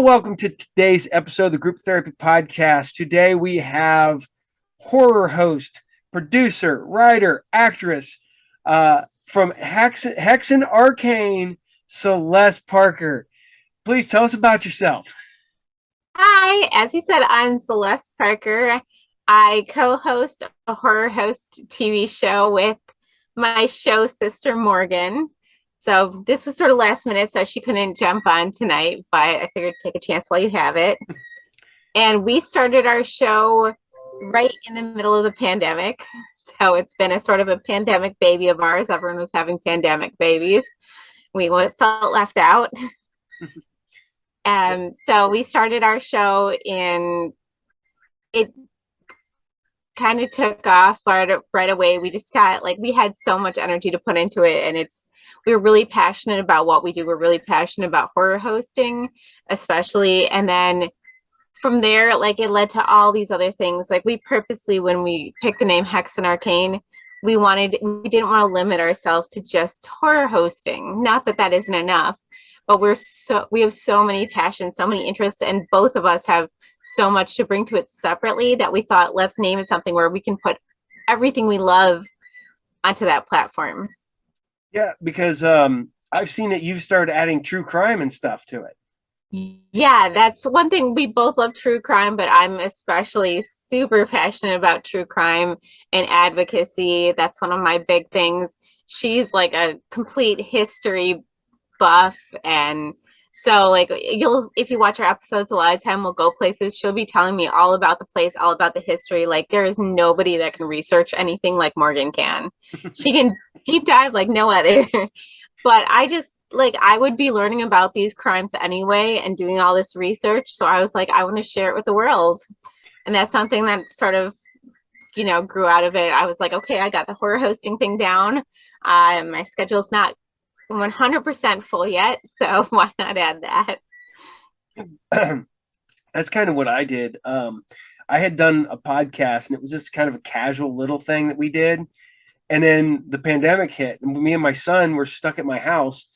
Welcome to today's episode of the Group Therapy Podcast. Today we have horror host, producer, writer, actress from Hexen Arcane, Celeste Parker. Please tell us about yourself. Hi, as you said, I'm Celeste Parker. I co-host a horror host TV show with my show sister Morgan. So this was sort of last minute, so she couldn't jump on tonight, but I figured take a chance while you have it. And we started our show right in the middle of the pandemic. So it's been a sort of a pandemic baby of ours. Everyone was having pandemic babies. We felt left out. So we started our show and it kind of took off right away. We just got we had so much energy to put into it, and we were really passionate about what we do. We're really passionate about horror hosting, especially. And then from there, it led to all these other things. Like we purposely, when we picked the name Hexen Arcane, we didn't want to limit ourselves to just horror hosting. Not that that isn't enough, but we have so many passions, so many interests, and both of us have so much to bring to it separately that we thought, let's name it something where we can put everything we love onto that platform. Yeah, because I've seen that you've started adding true crime and stuff to it. Yeah, that's one thing. We both love true crime, but I'm especially super passionate about true crime and advocacy. That's one of my big things. She's like a complete history buff, and so if you watch our episodes, a lot of time we'll go places, she'll be telling me all about the place, all about the history. Like there is nobody that can research anything like Morgan can. She can deep dive like no other. But I would be learning about these crimes anyway and doing all this research, so I was like, I want to share it with the world. And that's something that sort of grew out of it. I was like, okay, I got the horror hosting thing down. My schedule's not 100% full yet, so why not add that? That's kind of what I did. I had done a podcast, and it was just kind of a casual little thing that we did. And then the pandemic hit, and me and my son were stuck at my house.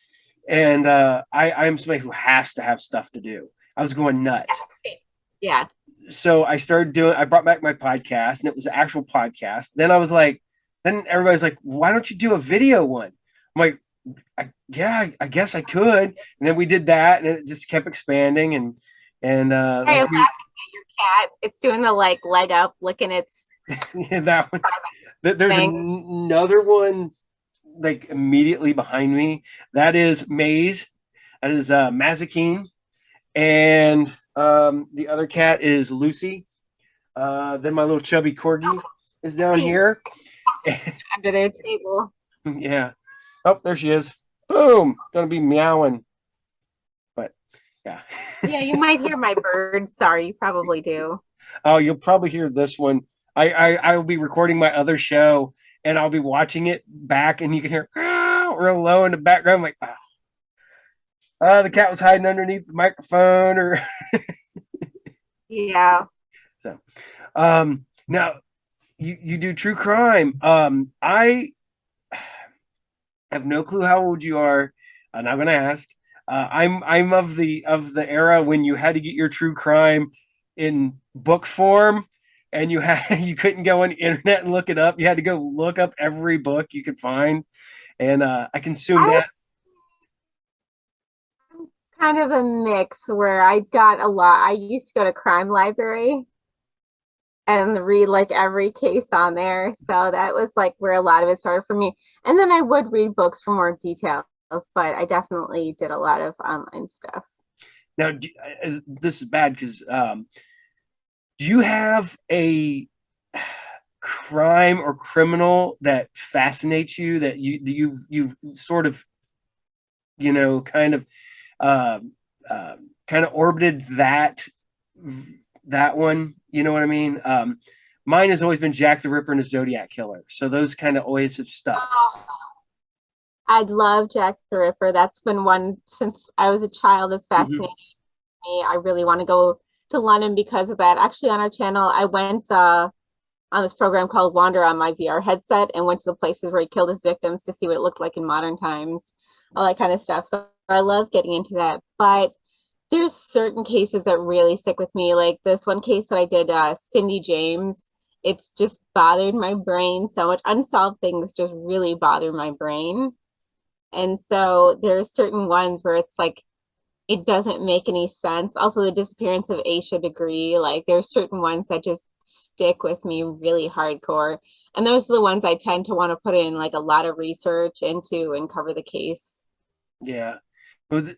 And I'm somebody who has to have stuff to do. I was going nuts. Yeah. So I brought back my podcast, and it was an actual podcast. Then then everybody's like, why don't you do a video one? I'm like, I guess I could. And then we did that, and it just kept expanding. And I'm laughing at your cat. It's doing the leg up, licking its. Yeah, that one. There's another one immediately behind me. That is Maze. That is Mazikeen. And the other cat is Lucy. Then my little chubby corgi is down here. Under their table. Yeah. Oh, there she is. Boom. Gonna be meowing. But yeah. Yeah, you might hear my birds. Sorry, you probably do. Oh, you'll probably hear this one. I will be recording my other show, and I'll be watching it back, and you can hear real low in the background. I'm like, the cat was hiding underneath the microphone, or yeah. So, now you do true crime. I have no clue how old you are. I'm not going to ask. I'm of the era when you had to get your true crime in book form, and you couldn't go on the internet and look it up. You had to go look up every book you could find, and I consumed that. I'm kind of a mix where I got a lot. I used to go to crime library and read every case on there, so that was where a lot of it started for me. And then I would read books for more details, but I definitely did a lot of online stuff. Now, this is bad because do you have a crime or criminal that fascinates you, that you've sort of kind of orbited that one? You know what I mean? Mine has always been Jack the Ripper and the Zodiac Killer. So those kind of always have stuck. Oh, I love Jack the Ripper. That's been one since I was a child. That's fascinating me. I really want to go to London because of that. Actually, on our channel, I went on this program called Wander on my VR headset and went to the places where he killed his victims to see what it looked like in modern times, all that kind of stuff. So I love getting into that. But there's certain cases that really stick with me. Like this one case that I did, Cindy James. It's just bothered my brain so much. Unsolved things just really bother my brain. And so there's certain ones where it's like it doesn't make any sense. Also, the disappearance of Aisha Degree, like there's certain ones that just stick with me really hardcore. And those are the ones I tend to want to put in like a lot of research into and cover the case. Yeah. But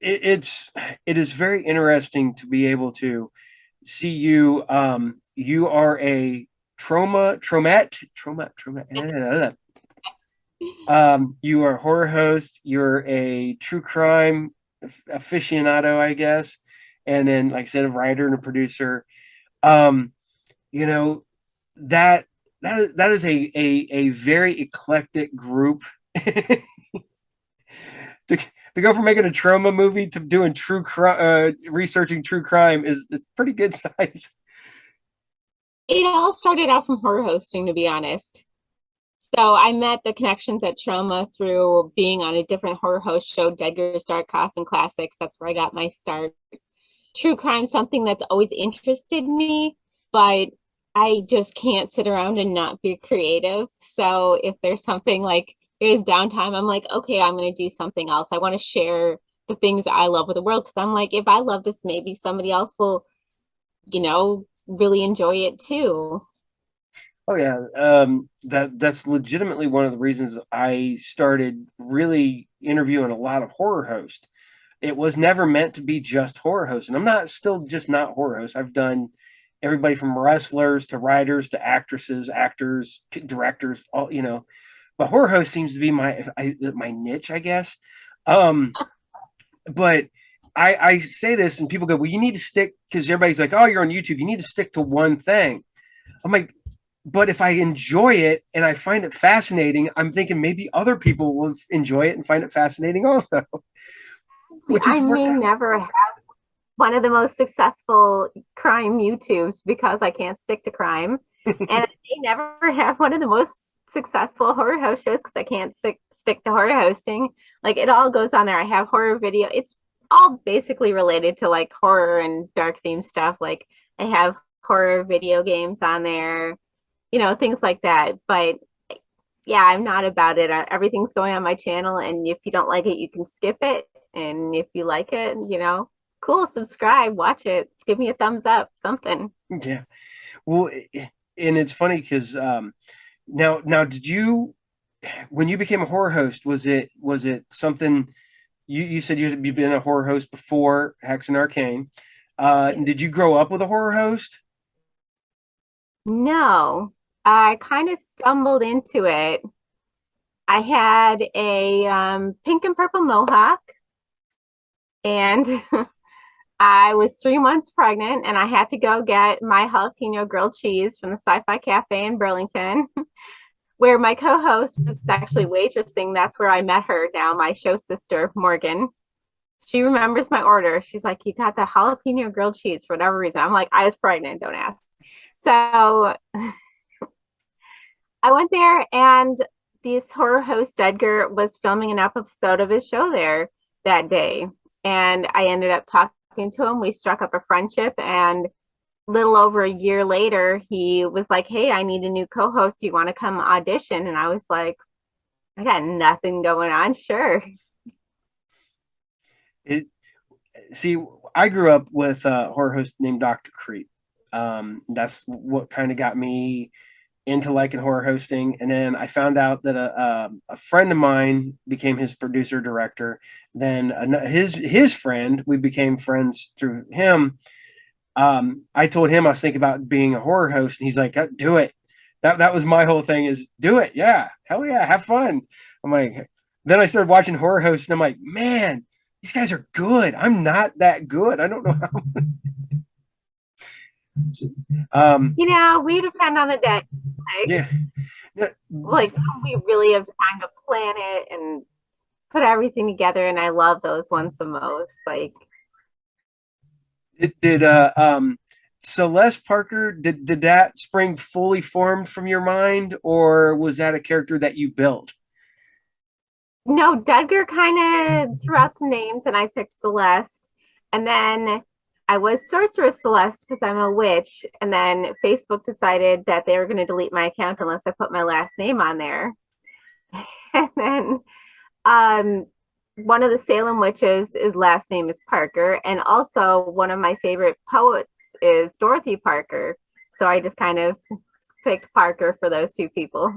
it's it is very interesting to be able to see you. You are a trauma. You are a horror host. You're a true crime aficionado, I guess, and then, like I said, a writer and a producer. Um, you know that that is a very eclectic group. to, to go from making a trauma movie to doing true crime, researching true crime is pretty good size. It all started out from horror hosting, to be honest. So I met the connections at Trauma through being on a different horror host show, Deadger's Dark Coffin Classics. That's where I got my start. True crime, something that's always interested me, but I just can't sit around and not be creative. So if there's something like there's downtime, I'm like, okay, I'm going to do something else. I want to share the things that I love with the world because I'm like, if I love this, maybe somebody else will, really enjoy it too. Oh yeah, that's legitimately one of the reasons I started really interviewing a lot of horror hosts. It was never meant to be just horror hosts, and I'm not still just not horror hosts. I've done everybody from wrestlers to writers to actresses, actors, directors, all But horror host seems to be my niche, I guess. Um, but I say this, and people go, "Well, you need to stick," because everybody's like, "Oh, you're on YouTube. You need to stick to one thing." I'm like, but if I enjoy it and I find it fascinating, I'm thinking maybe other people will enjoy it and find it fascinating also, which I has may worked out. never have one of the most successful crime YouTubes because I can't stick to crime. And I may never have one of the most successful horror host shows because I can't stick to horror hosting. Like it all goes on there. I have horror video. It's all basically related to like horror and dark theme stuff. Like I have horror video games on there, things like that. But yeah, I'm not about it. Everything's going on my channel, and if you don't like it, you can skip it. And if you like it, cool, subscribe, watch it, give me a thumbs up, something. Yeah. Well, and it's funny because now did you when you became a horror host was it something you said you've been a horror host before Hexen Arcane? Yeah. Did you grow up with a horror host? No, I kind of stumbled into it. I had a pink and purple mohawk, and I was 3 months pregnant, and I had to go get my jalapeno grilled cheese from the Sci-Fi Cafe in Burlington, where my co-host was actually waitressing. That's where I met her now, my show sister, Morgan. She remembers my order. She's like, you got the jalapeno grilled cheese for whatever reason. I'm like, I was pregnant, don't ask. So I went there, and this horror host, Edgar, was filming an episode of his show there that day. And I ended up talking to him. We struck up a friendship, and little over a year later, he was like, hey, I need a new co-host. Do you want to come audition? And I was like, I got nothing going on. Sure. It See, I grew up with a horror host named Dr. Creep. That's what kind of got me into liking horror hosting. And then I found out that a friend of mine became his producer director. Then his friend, we became friends through him. I told him I was thinking about being a horror host, and he's like, "Do it." That was my whole thing: is do it. Yeah, hell yeah, have fun. I'm like, then I started watching horror hosts, and I'm like, man, these guys are good. I'm not that good. I don't know how. um, We depend on the day. Like, yeah. Yeah. like we really have time to plan it and put everything together. And I love those ones the most. Like, Did Celeste Parker did that spring fully formed from your mind, or was that a character that you built? no, Dudgar kind of threw out some names and I picked Celeste. And then I was Sorceress Celeste because I'm a witch. And then Facebook decided that they were going to delete my account unless I put my last name on there. And then um, one of the Salem witches, his last name is Parker. And also, one of my favorite poets is Dorothy Parker. So I just kind of picked Parker for those two people.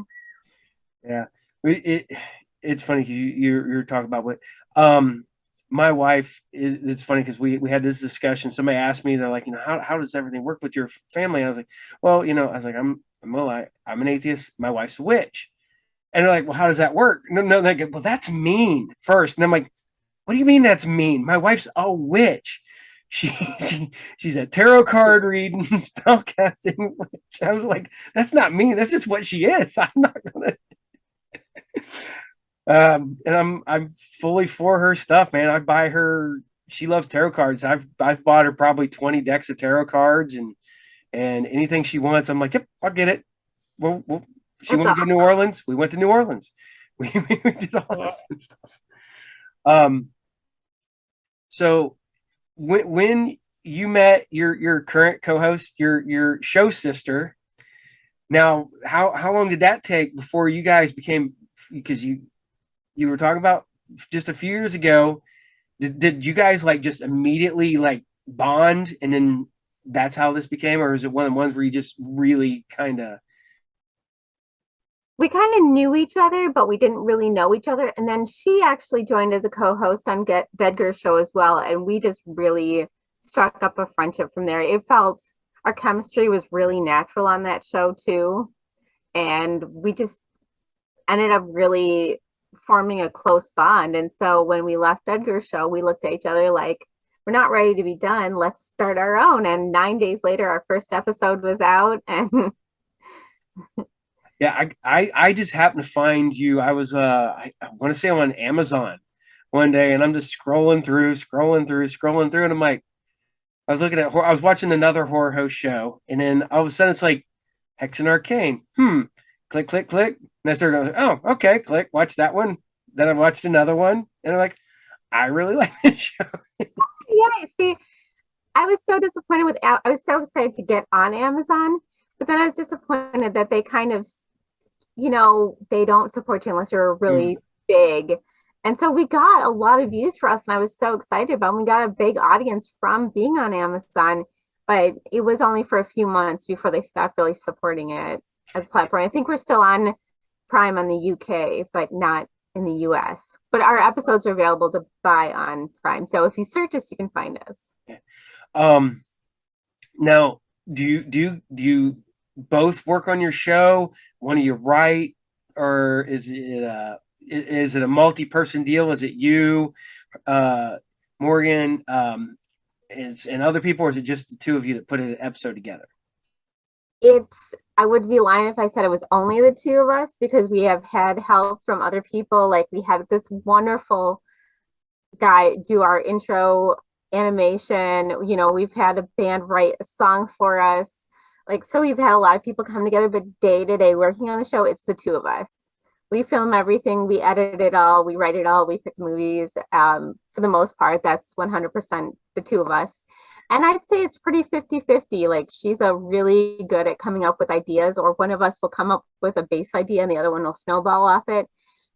Yeah, it's funny you're talking about what um my wife is. It's funny because we had this discussion. Somebody asked me, they're like, how does everything work with your family? And I was like, well, I was like, I'm an atheist. My wife's a witch, and they're like, well, how does that work? No, they go, well, that's mean first, and I'm like, what do you mean that's mean? My wife's a witch. She, she's a tarot card reading, spell casting witch. I was like, that's not mean. That's just what she is. I'm not gonna and I'm fully for her stuff, man. I buy her. She loves tarot cards. I've bought her probably 20 decks of tarot cards and anything she wants. I'm like, yep, I'll get it. Well, she That's wanted to go to New awesome. Orleans. We went to New Orleans. We did all that Yeah. fun stuff. Um, so when you met your current co-host, your show sister, now how long did that take before you guys became, because you were talking about just a few years ago. Did you guys like just immediately like bond and then that's how this became, or is it one of the ones where you just really kind of? We kind of knew each other, but we didn't really know each other. And then she actually joined as a co-host on Get Dedger's show as well, and we just really struck up a friendship from there. It felt our chemistry was really natural on that show too, and we just ended up really forming a close bond. And so when we left Edgar's show, we looked at each other like, we're not ready to be done. Let's start our own. And 9 days later, our first episode was out. And Yeah, I just happened to find you. I was I want to say I'm on Amazon one day, and I'm just scrolling through, and I'm like, I was looking at, I was watching another horror host show, and then all of a sudden it's like Hexen Arcane. Click, click, click. And I started going, oh, okay, click, watch that one. Then I watched another one, and I'm like, I really like this show. yeah, see, I was so disappointed with, I was so excited to get on Amazon, but then I was disappointed that they kind of, they don't support you unless you're Mm. really big. And so we got a lot of views for us, and I was so excited about it. We got a big audience from being on Amazon, but it was only for a few months before they stopped really supporting it as a platform. I think we're still on Prime on the UK, but not in the US. But our episodes are available to buy on Prime. So if you search us, you can find us. Um, Now, do you both work on your show? One of you write, or is it a multi-person deal? Is it you, uh, Morgan, is and other people, or is it just the two of you that put an episode together? It's I would be lying if I said it was only the two of us because we have had help from other people. Like we had this wonderful guy do our intro animation. We've had a band write a song for us. Like so we've had a lot of people come together, but day to day working on the show, it's the two of us. We film everything, we edit it all, we write it all, we pick the movies. For the most part, that's 100% the two of us. And I'd say it's pretty 50-50. Like she's a really good at coming up with ideas, or one of us will come up with a base idea and the other one will snowball off it.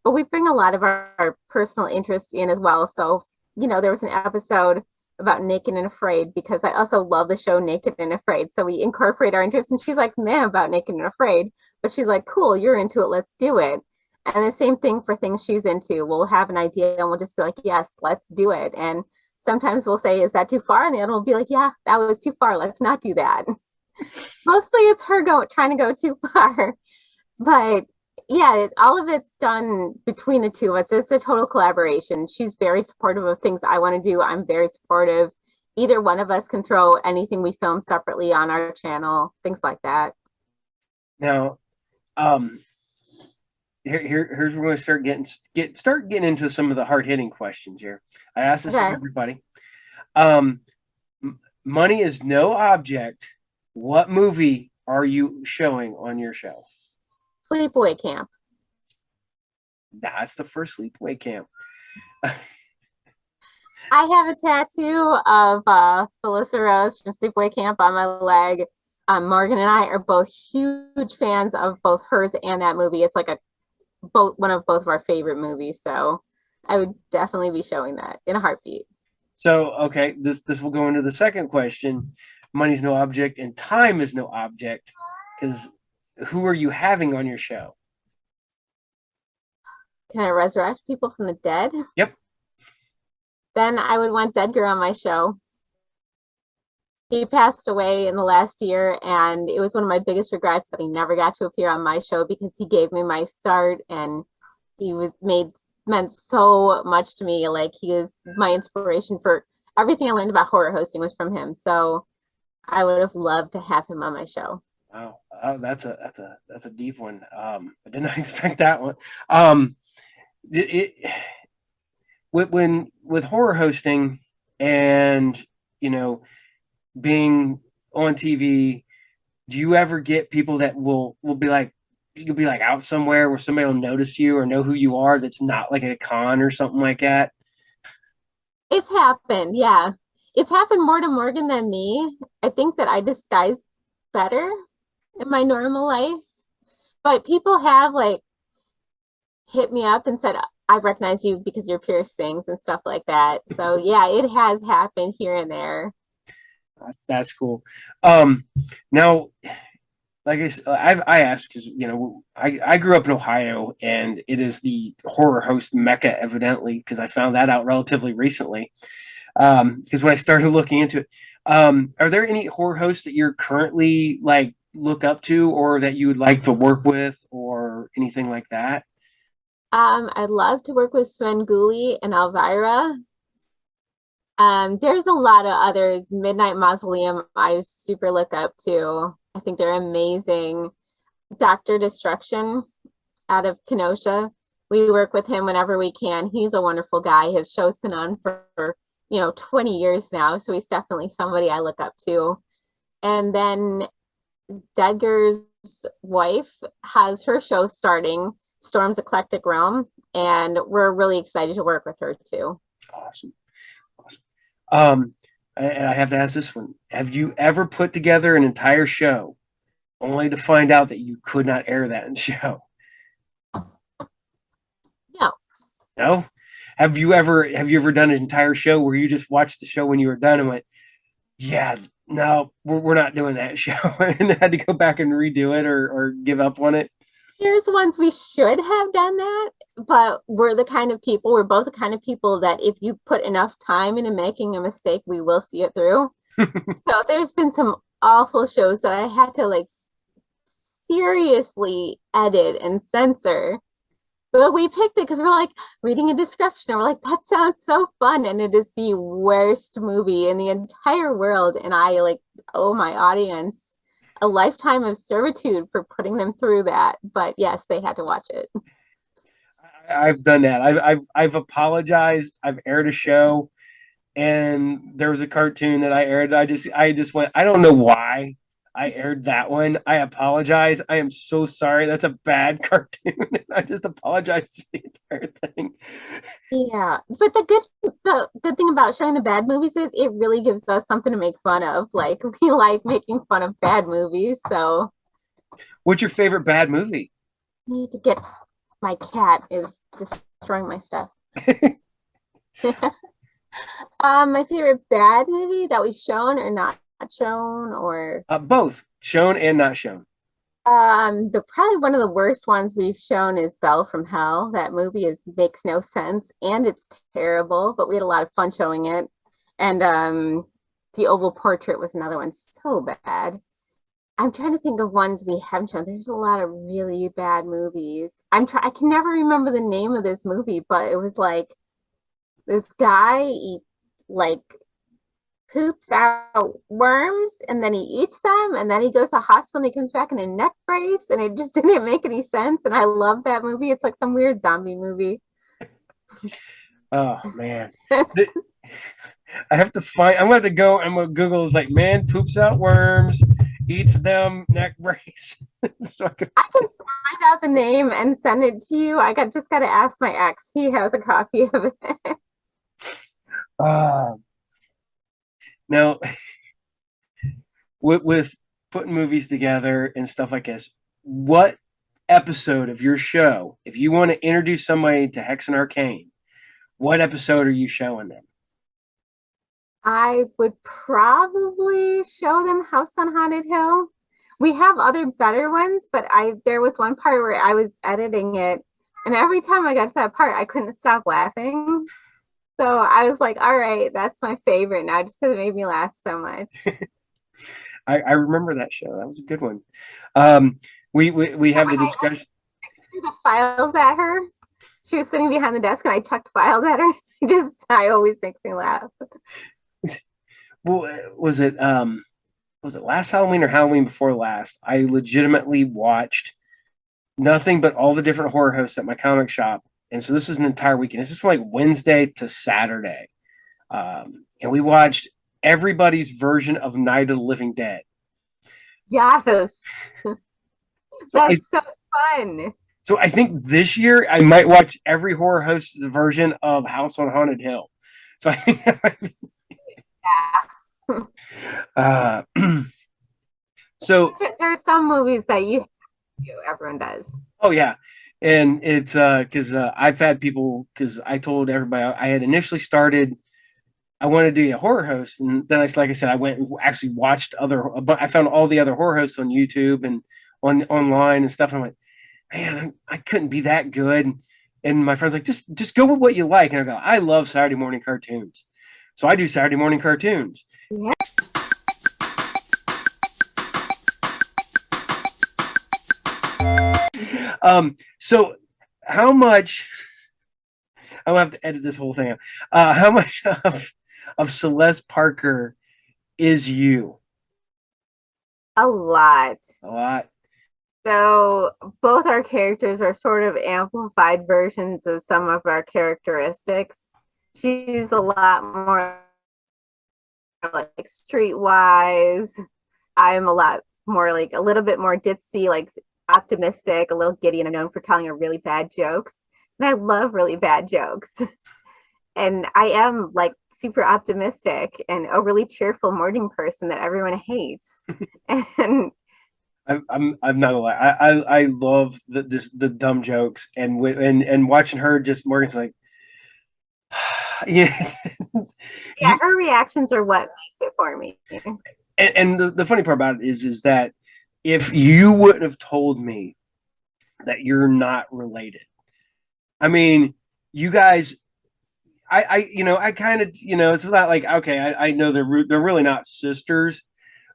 But we bring a lot of our personal interests in as well. So, there was an episode about Naked and Afraid because I also love the show Naked and Afraid. So we incorporate our interests, and she's like, man, about Naked and Afraid. But she's like, cool, you're into it, let's do it. And the same thing for things she's into. We'll have an idea and we'll just be like, yes, let's do it. And sometimes we'll say, is that too far? And the other will be like, yeah, that was too far. Let's not do that. Mostly it's her trying to go too far. But yeah, all of it's done between the two of us. It's a total collaboration. She's very supportive of things I want to do. I'm very supportive. Either one of us can throw anything we film separately on our channel, things like that. Now, um, here's where we're going to start getting into some of the hard hitting questions here. I ask this of Okay. everybody. Um, Money is no object. What movie are you showing on your show? Sleepaway Camp. That's the first sleepaway camp. I have a tattoo of Felissa Rose from Sleepaway Camp on my leg. Morgan and I are both huge fans of both hers and that movie. It's like a both one of both of our favorite movies. So I would definitely be showing that in a heartbeat. So, okay, this will go into the second question. Money's no object and time is no object. Because who are you having on your show? Can I resurrect people from the dead? Yep. Then I would want Dedgar on my show. He passed away in the last year, and it was one of my biggest regrets that he never got to appear on my show because he gave me my start and he was made meant so much to me. Like he was my inspiration for everything I learned about horror hosting was from him. So I would have loved to have him on my show. Wow, oh, that's a deep one. I did not expect that one. Um, it with horror hosting and you know being on TV, do you ever get people that will be like you'll be like out somewhere where somebody will notice you or know who you are that's not like at a con or something like that? It's happened, yeah. It's happened more to Morgan than me. I think that I disguise better in my normal life. But people have like hit me up and said, I recognize you because you're piercings and stuff like that. So yeah, it has happened here and there. That's cool. Um, Now, like I asked because I grew up in Ohio and it is the horror host mecca evidently because I found that out relatively recently. Because when I started looking into it, are there any horror hosts that you're currently like look up to or that you would like to work with or anything like that? I'd love to work with Sven Gulli and Elvira. There's a lot of others. Midnight Mausoleum, I super look up to. I think they're amazing. Dr. Destruction out of Kenosha. We work with him whenever we can. He's a wonderful guy. His show's been on for 20 years now, so he's definitely somebody I look up to. And then Dedgar's wife has her show starting, Storm's Eclectic Realm, and we're really excited to work with her too. Awesome. Awesome. Um, and I have to ask this one: have you ever put together an entire show only to find out that you could not air that in the show? No. No. Have you ever done an entire show where you just watched the show when you were done and went, yeah, no, we're not doing that show, and had to go back and redo it or give up on it? Here's ones we should have done that, but we're both the kind of people that if you put enough time into making a mistake, we will see it through. So there's been some awful shows that I had to like seriously edit and censor. But we picked it because we're like reading a description and we're like, that sounds so fun. And it is the worst movie in the entire world. And I like owe my audience a lifetime of servitude for putting them through that. But yes, they had to watch it. I've done that. I've apologized. I've aired a show, and there was a cartoon that I aired. I just went. I don't know why I aired that one. I apologize. I am so sorry. That's a bad cartoon. I just apologize for the entire thing. Yeah, but the good thing about showing the bad movies is it really gives us something to make fun of. Like we like making fun of bad movies, so What's your favorite bad movie? I need to get my cat is destroying my stuff. My favorite bad movie that we've shown or not shown, or Both shown and not shown. the probably one of the worst ones we've shown is Belle from Hell. That movie is makes no sense and it's terrible, but we had a lot of fun showing it. And The Oval Portrait was another one so bad. I'm trying to think of ones we haven't shown. There's a lot of really bad movies. I can never remember the name of this movie, but it was like this guy like poops out worms and then he eats them and then he goes to the hospital and he comes back in a neck brace and it just didn't make any sense. And I love that movie. It's like some weird zombie movie. Oh man. I have to find. I'm going to go. I'm going to Google. Is like man poops out worms, eats them, neck brace. So I can, I can find out the name and send it to you. I just got to ask my ex. He has a copy of it. Uh, now, with putting movies together and stuff like this, what episode of your show, if you want to introduce somebody to Hexen Arcane, what episode are you showing them? I would probably show them House on Haunted Hill. We have other better ones, but I there was one part where I was editing it, and every time I got to that part, I couldn't stop laughing. So I was like, all right, that's my favorite now, just because it made me laugh so much. I remember that show. That was a good one. Um, we Yeah, have when the discussion. I threw the files at her, she was sitting behind the desk, and I chucked files at her. Just, I always makes me laugh. Well, was it last Halloween or Halloween before last? I legitimately watched nothing but all the different horror hosts at my comic shop, and so this is an entire weekend. This is from like Wednesday to Saturday, and we watched everybody's version of Night of the Living Dead. Yes, So I that's so fun. so I think this year I might watch every horror host's version of House on Haunted Hill. So I think Yeah. uh, so There are some movies that you do, everyone does. oh yeah, and it's because I've had people because I told everybody I had initially started. I wanted to be a horror host, and then like I said, I went and actually watched other. But I found all the other horror hosts on YouTube and on online and stuff. And I'm like, man, I couldn't be that good. And my friend's like, just go with what you like. And I go, I love Saturday morning cartoons, so I do Saturday morning cartoons. Yeah. So how much? I'm gonna have to edit this whole thing out. How much of Celeste Parker is you? A lot. A lot. So both our characters are sort of amplified versions of some of our characteristics. She's a lot more like streetwise. I'm a lot more like a little bit more ditzy, like optimistic, a little giddy, and I'm known for telling her really bad jokes. And I love really bad jokes. And I am like super optimistic and a really cheerful morning person that everyone hates. And I'm not gonna lie. I love the dumb jokes and watching her just Morgan's like yes. yeah, you her reactions are what makes it for me. and the funny part about it is that if you wouldn't have told me that you're not related, I mean, you guys, I I kind of it's not like okay, I know they're really not sisters,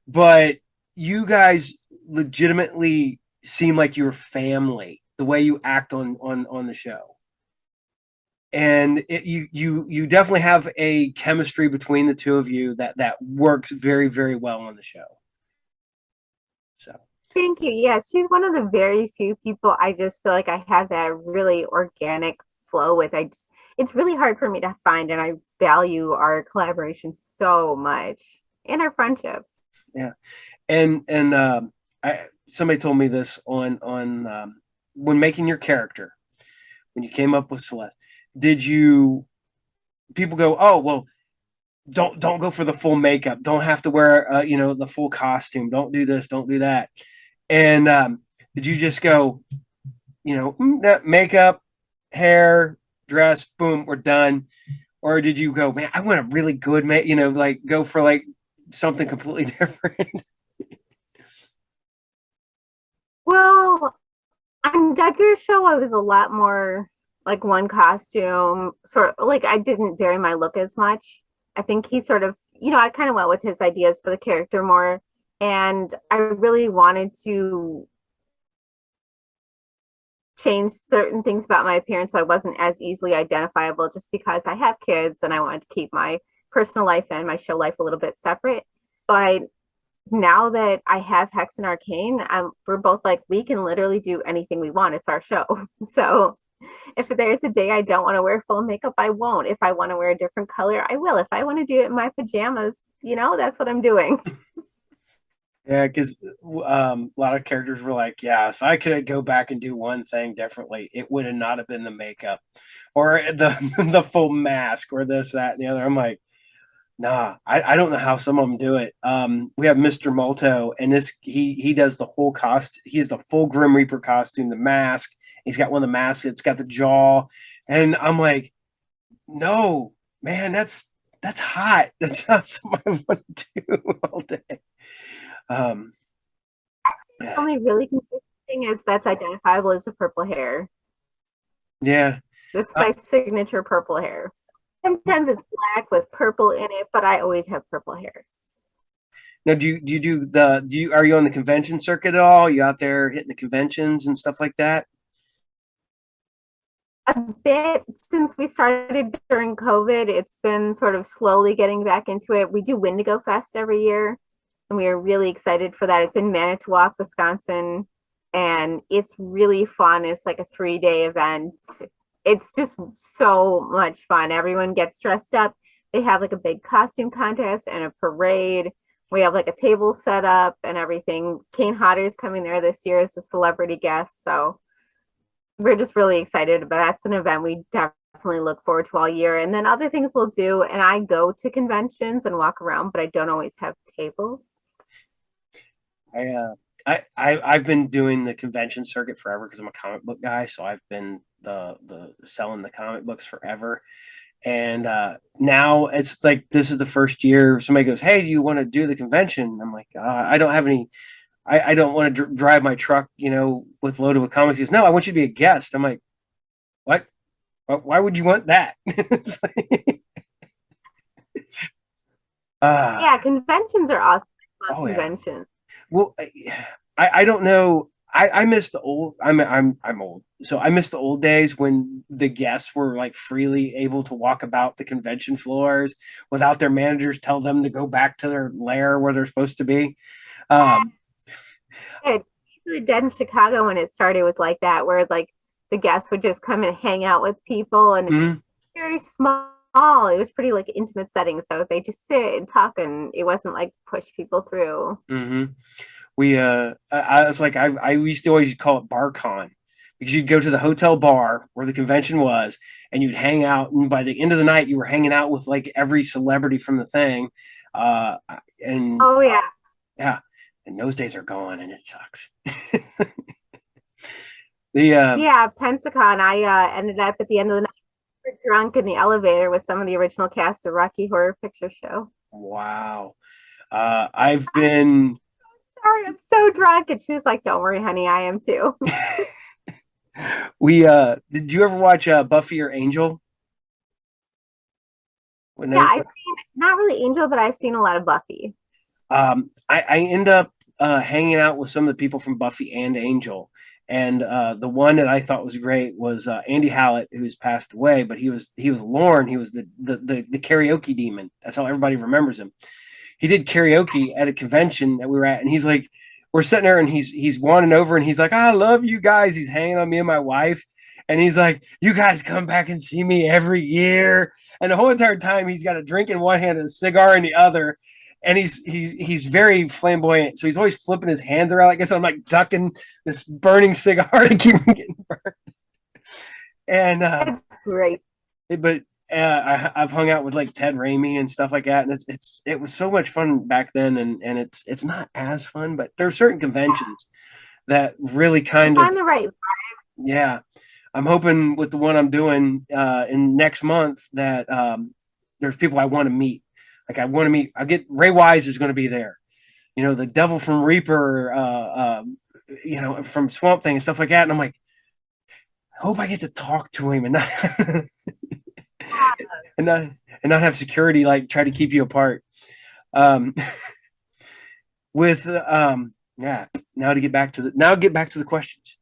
but you guys legitimately seem like you're family the way you act on the show, and you definitely have a chemistry between the two of you that works very very well on the show. So Thank you. Yeah, she's one of the very few people I just feel like I have that really organic flow with. It's really hard for me to find, and I value our collaboration so much and our friendship. yeah, and somebody told me this on when making your character when you came up with Celeste. Did you people go, oh well, don't go for the full makeup, don't have to wear the full costume, don't do this, don't do that, and did you just go, makeup, hair, dress, boom, we're done, or did you go, man, I want a really good like go for like something completely different? Well, on Duggar's show, I was a lot more like one costume, sort of like I didn't vary my look as much. I think he sort of, I kind of went with his ideas for the character more. And I really wanted to change certain things about my appearance so I wasn't as easily identifiable just because I have kids and I wanted to keep my personal life and my show life a little bit separate. But now that I have Hexen Arcane, we're both like, we can literally do anything we want. It's our show. So if there's a day I don't want to wear full makeup, I won't. If I want to wear a different color, I will. If I want to do it in my pajamas, that's what I'm doing. Yeah, because a lot of characters were like, "Yeah, if I could go back and do one thing differently, it would have not have been the makeup, or the the full mask, or this, that, and the other." I'm like, "Nah, I don't know how some of them do it." We have Mr. Molto, and this he does the whole cost. He has the full Grim Reaper costume, the mask. He's got one of the masks. It's got the jaw, and I'm like, "No, man, that's hot. That's not something I want to do all day." Um, The only really consistent thing is that's identifiable as the purple hair. yeah. That's Uh, my signature purple hair. Sometimes it's black with purple in it, but I always have purple hair. Now, are you on the convention circuit at all? You out there hitting the conventions and stuff like that? A bit since we started during COVID, it's been sort of slowly getting back into it. We do Wendigo Fest every year, and we are really excited for that. It's in Manitowoc, Wisconsin, and it's really fun. It's like a 3 day event. It's just so much fun. Everyone gets dressed up. They have like a big costume contest and a parade. We have like a table set up and everything. Kane Hodder's coming there this year as a celebrity guest. So we're just really excited. But that's an event we definitely look forward to all year. And then other things we'll do. And I go to conventions and walk around, but I don't always have tables. I uh I've been doing the convention circuit forever because I'm a comic book guy, so I've been the selling the comic books forever. And now it's like this is the first year somebody goes, "Hey, do you want to do the convention?" I'm like, "I don't have any. I don't want to drive my truck, with loaded with comics." He goes, "No, I want you to be a guest." I'm like, "What? Why would you want that?" It's like, uh, Yeah, conventions are awesome. I love oh yeah. conventions. Well, I don't know. I miss the old. I'm old, so I miss the old days when the guests were like freely able to walk about the convention floors without their managers tell them to go back to their lair where they're supposed to be. Um, It usually did in Chicago when it started was like that, where like the guests would just come and hang out with people and mhm, very small. It was pretty like intimate setting, so they just sit and talk, and it wasn't like push people through. mhm. I was like, I used to always call it BarCon because you'd go to the hotel bar where the convention was, and you'd hang out, and by the end of the night, you were hanging out with like every celebrity from the thing. Uh, and Oh yeah, Yeah, and those days are gone, and it sucks. the yeah. Pensacon. I ended up at the end of the night drunk in the elevator with some of the original cast of Rocky Horror Picture Show. Wow, I've been. Sorry, I'm so drunk, and she was like, "Don't worry, honey, I am too." We did you ever watch Buffy or Angel? When Yeah, they I've seen not really Angel, but I've seen a lot of Buffy. I end up hanging out with some of the people from Buffy and Angel. And the one that I thought was great was Andy Hallett, who's passed away, but he was Lorne. He was the karaoke demon. That's how everybody remembers him. He did karaoke at a convention that we were at, and he's like, we're sitting there, and he's wandering over, and he's like, I love you guys. He's hanging on me and my wife, and he's like, you guys come back and see me every year. And the whole entire time, he's got a drink in one hand and a cigar in the other, and he's very flamboyant, so he's always flipping his hands around. I guess I'm like ducking this burning cigar to keep him getting burned. And It's great. but I've hung out with like Ted Raimi and stuff like that, and it was so much fun back then, and it's not as fun, but there are certain conventions that really You kind of find the right. yeah. I'm hoping with the one I'm doing in next month that there's people I want to meet. Like I want to meet. I get Ray Wise is going to be there. The Devil from Reaper, from Swamp Thing and stuff like that, and I'm like, I hope I get to talk to him and not and not and not have security like try to keep you apart. Um, with yeah. Now get back to the questions.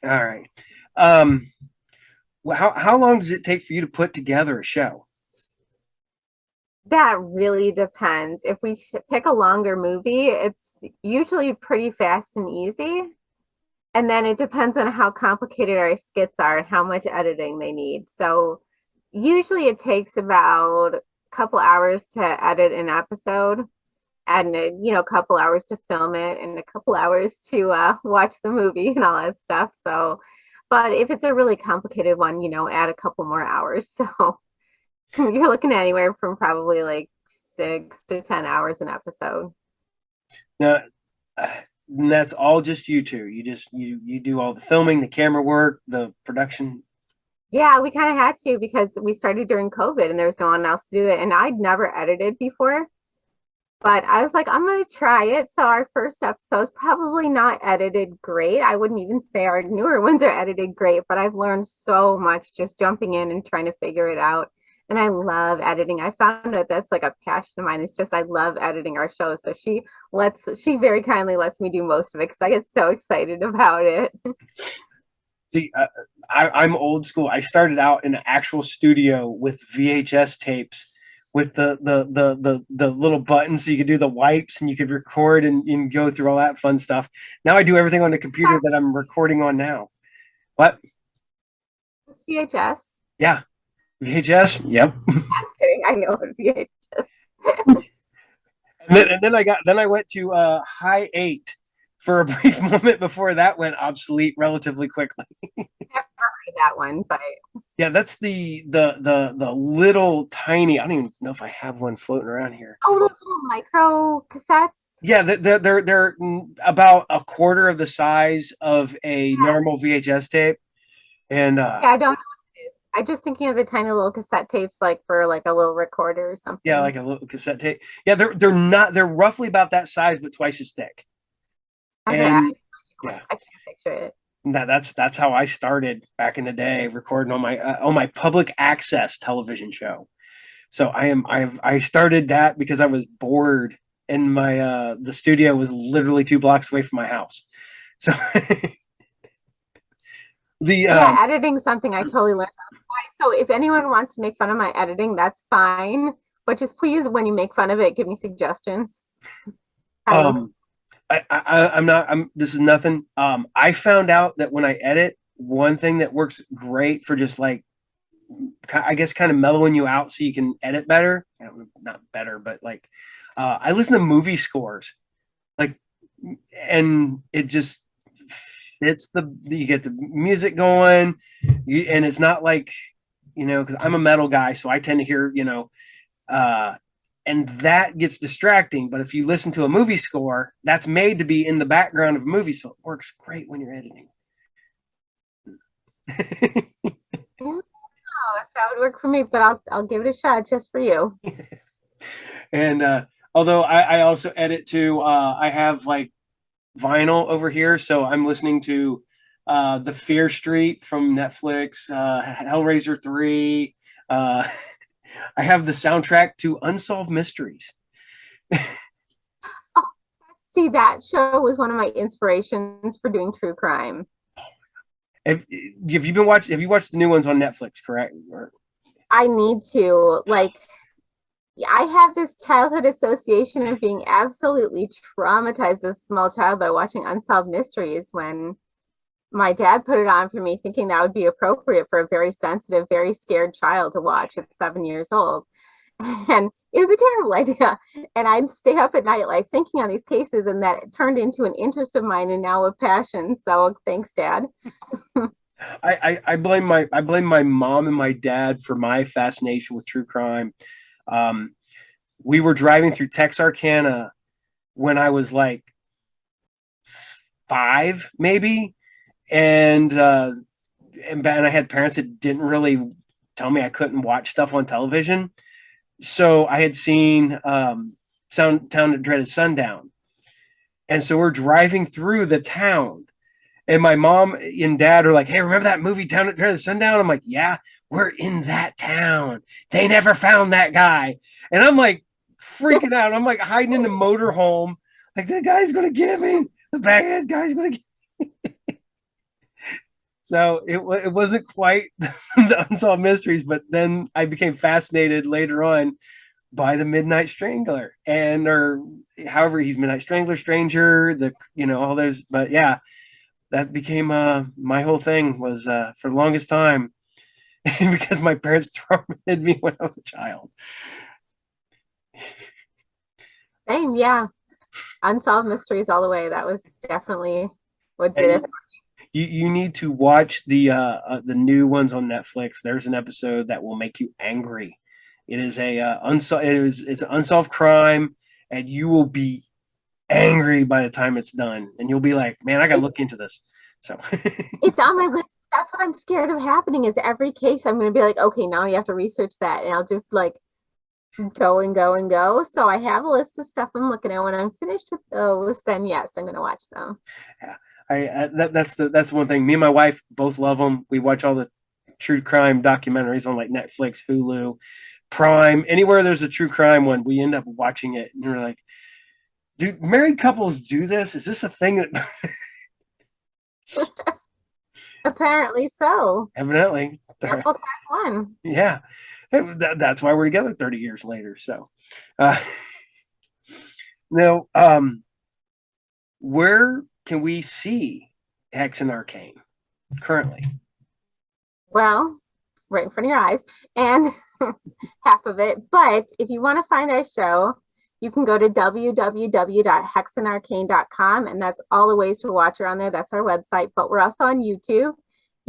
All right. Um, how long does it take for you to put together a show? That really depends. If we pick a longer movie, it's usually pretty fast and easy. And then it depends on how complicated our skits are and how much editing they need. So usually it takes about a couple hours to edit an episode. and a couple hours to film it and a couple hours to watch the movie and all that stuff. So, but if it's a really complicated one, add a couple more hours. So you're looking at anywhere from probably like 6 to 10 hours an episode. Now, and that's all just you two. You do all the filming, the camera work, the production. Yeah, we kind of had to because we started during COVID and there was no one else to do it. And I'd never edited before, but I was like, I'm going to try it. So our first episode is probably not edited great. I wouldn't even say our newer ones are edited great, but I've learned so much just jumping in and trying to figure it out. And I love editing. I found that that's like a passion of mine. It's just I love editing our shows. So she very kindly lets me do most of it because I get so excited about it. See, I'm old school. I started out in an actual studio with VHS tapes with the little buttons so you could do the wipes and you could record and go through all that fun stuff. Now I do everything on the computer that I'm recording on now. What? It's VHS. Yeah, VHS. Yep. I'm kidding. I know what VHS. And then I went to high eight for a brief moment before that went obsolete relatively quickly. Never heard of that one, but Yeah, that's the little tiny. I don't even know if I have one floating around here. oh, those little micro cassettes. Yeah, they're about a quarter of the size of a Yeah, normal VHS tape, and yeah, I don't know. I just thinking of the tiny little cassette tapes, like for like a little recorder or yeah, something. like a little cassette tape. Yeah, they're roughly about that size, but twice as thick. Okay, And yeah, I can't picture it. that's how I started back in the day, recording on my public access television show. So I started that because I was bored, and my the studio was literally 2 blocks away from my house. So the Yeah, editing something I totally learned. So if anyone wants to make fun of my editing, that's fine. But just please, when you make fun of it, give me suggestions. Kind. um I'm not I'm this is nothing. I found out that when I edit, one thing that works great for just like I guess kind of mellowing you out so you can edit better. Not better, but like I listen to movie scores, like, and it just fits the you get the music going, and it's not like because I'm a metal guy, so I tend to hear uh, and that gets distracting. But if you listen to a movie score, that's made to be in the background of a movie, so it works great when you're editing. Yeah, if that would work for me, but I'll give it a shot just for you. And although I also edit too, I have like vinyl over here, so I'm listening to the Fear Street from Netflix, Hellraiser 3. Uh, I have the soundtrack to Unsolved Mysteries. Oh, see, that show was one of my inspirations for doing true crime. Have you been watching? Have you watched the new ones on Netflix? Correct? Or, I need to like I have this childhood association of being absolutely traumatized as a small child by watching Unsolved Mysteries when my dad put it on for me, thinking that would be appropriate for a very sensitive, very scared child to watch at 7 years old. And it was a terrible idea. And I'd stay up at night, like thinking on these cases, and that turned into an interest of mine and now a passion. So thanks, Dad. I blame my mom and my dad for my fascination with true crime. Um, we were driving through Texarkana when I was like 5, maybe, and I had parents that didn't really tell me I couldn't watch stuff on television. So I had seen Town That Dreaded Sundown, and so we're driving through the town, and my mom and dad are like, "Hey, remember that movie Town That Dreaded Sundown?" I'm like, "Yeah, we're in that town. They never found that guy," and I'm like freaking out. I'm like hiding in the motorhome, like the guy's gonna get me. The bad guy's gonna get. So it wasn't quite the Unsolved Mysteries, but then I became fascinated later on by the Midnight Strangler or however he's Midnight Strangler, Stranger, all those. But yeah, that became my whole thing was for the longest time because my parents tormented me when I was a child. Same, yeah. Unsolved Mysteries all the way. That was definitely what did it. And you need to watch the new ones on Netflix. There's an episode that will make you angry. It is a it's an unsolved crime, and you will be angry by the time it's done, and you'll be like, "Man, I got to It, look into this." So, it's on my list. That's what I'm scared of happening is every case I'm going to be like, okay, now you have to research that. And I'll just like go and go and go. So I have a list of stuff I'm looking at. When I'm finished with those, then yes, I'm going to watch them. yeah, that's one thing. Me and my wife both love them. We watch all the true crime documentaries on like Netflix, Hulu, Prime, anywhere there's a true crime one. We end up watching it, and we're like, "Do married couples do this? Is this a thing that?" Apparently so. Evidently, Sample size one. yeah, that's why we're together 30 years later. So, uh, now, where can we see Hexen Arcane currently? Well, right in front of your eyes and half of it. But if you want to find our show, you can go to www.hexenarcane.com, and that's all the ways to watch her on there. That's our website. But we're also on YouTube,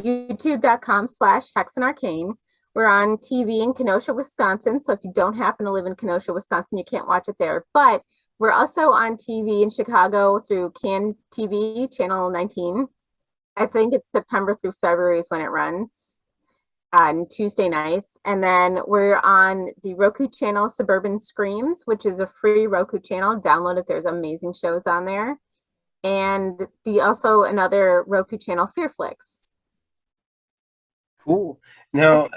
youtube.com/hexenarcane. We're on TV in Kenosha, Wisconsin. So if you don't happen to live in Kenosha, Wisconsin, you can't watch it there. But we're also on TV in Chicago through Can TV, channel 19. I think it's September through February is when it runs on Tuesday nights. And then we're on the Roku channel Suburban Screams, which is a free Roku channel. Download it. There's amazing shows on there. And the also another Roku channel, Fearflix. Cool. Now,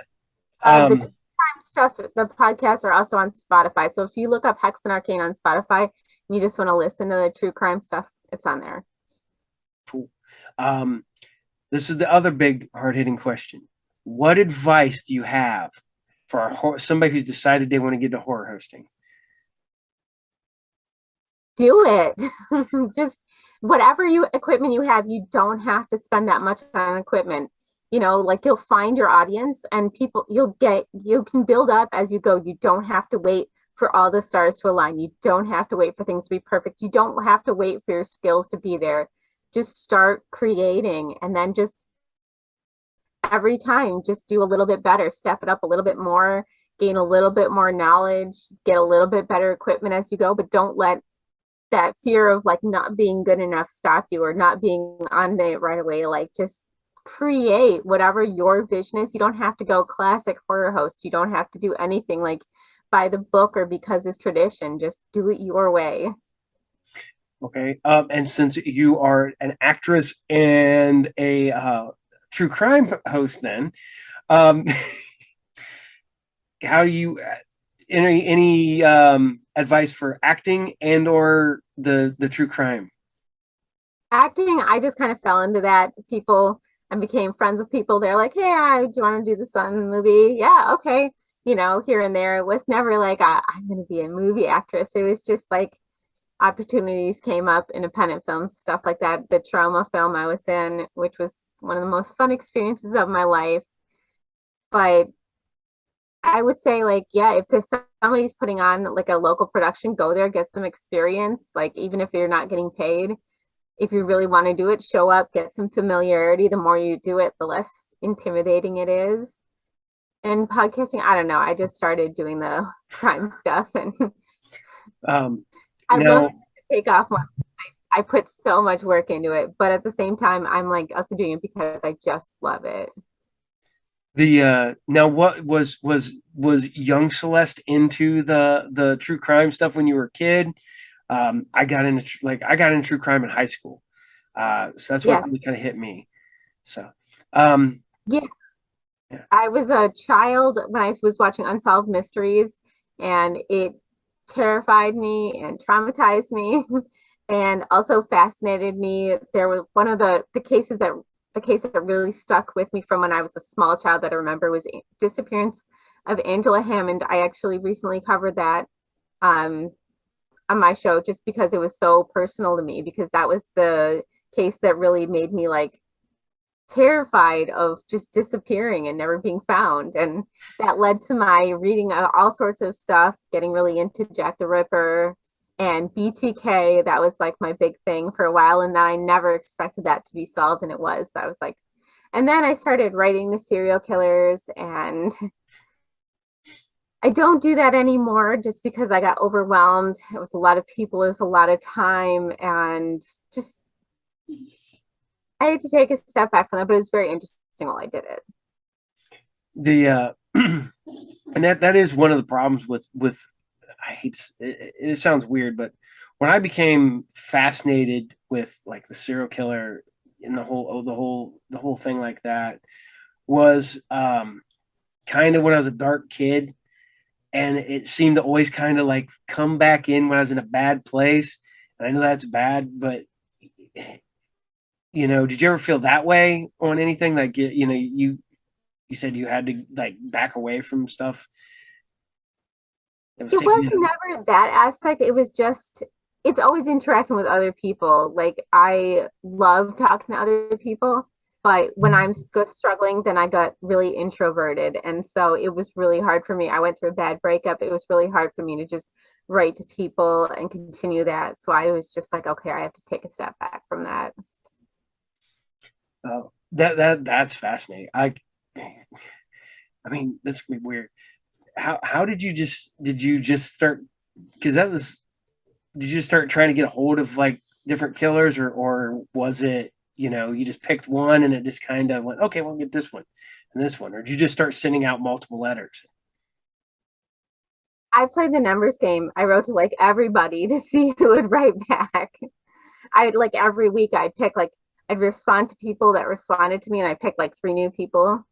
The um, crime stuff, the podcasts are also on Spotify. So if you look up Hexen Arcane on Spotify and you just want to listen to the true crime stuff, it's on there. cool. Um, this is the other big hard hitting question. What advice do you have for somebody who's decided they want to get into horror hosting? Do it. Just whatever you equipment you have, you don't have to spend that much on equipment. Like you'll find your audience and people you can build up as you go. You don't have to wait for all the stars to align. You don't have to wait for things to be perfect. You don't have to wait for your skills to be there. Just start creating and then just every time just do a little bit better, step it up a little bit more, gain a little bit more knowledge, get a little bit better equipment as you go, but don't let that fear of like not being good enough stop you or not being on it right away. Like just create whatever your vision is. You don't have to go classic horror host. You don't have to do anything like by the book or because it's tradition. Just do it your way. Okay. And since you are an actress and a true crime host, then um, how do you any advice for acting and or the true crime? Acting, I just kind of fell into that. People and became friends with people. They're like, hey, do you want to do this on movie? Yeah, okay. Here and there. It was never like I'm going to be a movie actress. It was just like opportunities came up, independent films, stuff like that. The trauma film I was in, which was one of the most fun experiences of my life. But I would say, like, yeah, if there's somebody's putting on like a local production, go there, get some experience. Like, even if you're not getting paid, if you really want to do it, show up, get some familiarity. The more you do it, the less intimidating it is. And podcasting, I don't know. I just started doing the crime stuff and Um, I love now it to take off more. I put so much work into it, but at the same time, I'm like also doing it because I just love it. the now what was young Celeste into the true crime stuff when you were a kid? I got into I got into true crime in high school. So that's what Yes. really kind of hit me. So, um, Yeah. yeah. I was a child when I was watching Unsolved Mysteries, and it terrified me and traumatized me, and also fascinated me. There was one of the case that really stuck with me from when I was a small child that I remember was disappearance of Angela Hammond. I actually recently covered that um, on my show just because it was so personal to me because that was the case that really made me like terrified of just disappearing and never being found. And that led to my reading all sorts of stuff, getting really into Jack the Ripper and BTK, that was like my big thing for a while. And then I never expected that to be solved, and it was. So I was like, and then I started writing the serial killers, and I don't do that anymore just because I got overwhelmed. It was a lot of people, it was a lot of time, and just I had to take a step back from that, but it was very interesting while I did it. The and that is one of the problems with I hate it sounds weird, but when I became fascinated with like the serial killer and the whole thing like that was kind of when I was a dark kid, and it seemed to always kind of like come back in when I was in a bad place. And I know that's bad, but did you ever feel that way on anything? Like you said you had to like back away from stuff that was It taking was you. never that aspect. It was just, it's always interacting with other people. Like, I love talking to other people, but when I'm struggling, then I got really introverted. And so it was really hard for me. I went through a bad breakup. It was really hard for me to just write to people and continue that. So I was just like, okay, I have to take a step back from that. That's fascinating. I mean, this could be weird. How did you just start? Because that was did you just start trying to get a hold of like different killers, or was it you just picked one and it just kind of went, okay, we'll get this one and this one, or did you just start sending out multiple letters? I played the numbers game. I wrote to like everybody to see who would write back. I like every week I'd pick like I'd respond to people that responded to me, and I picked like three new people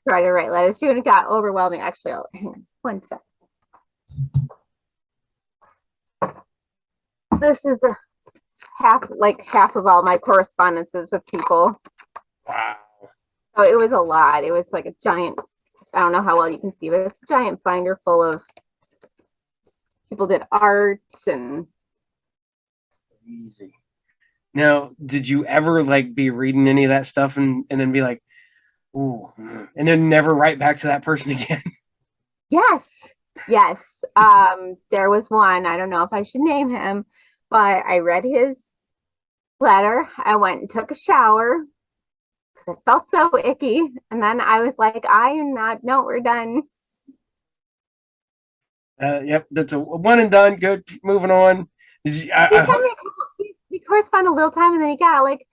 try to write letters to, and it got overwhelming. Actually, hang on one sec. This is a half of all my correspondences with people. Wow. So it was a lot. It was like a giant. I don't know how well you can see, but it's a giant binder full of people did arts and Easy. Now, did you ever like be reading any of that stuff and then be like, ooh, and then never write back to that person again? yes, yes. There was one. I don't know if I should name him, but I read his letter. I went and took a shower because I felt so icky, and then I was like, I am not. No, we're done. Yep, that's a one and done. Good, moving on. Did you? He sent me a couple. We corresponded a little time, and then he got like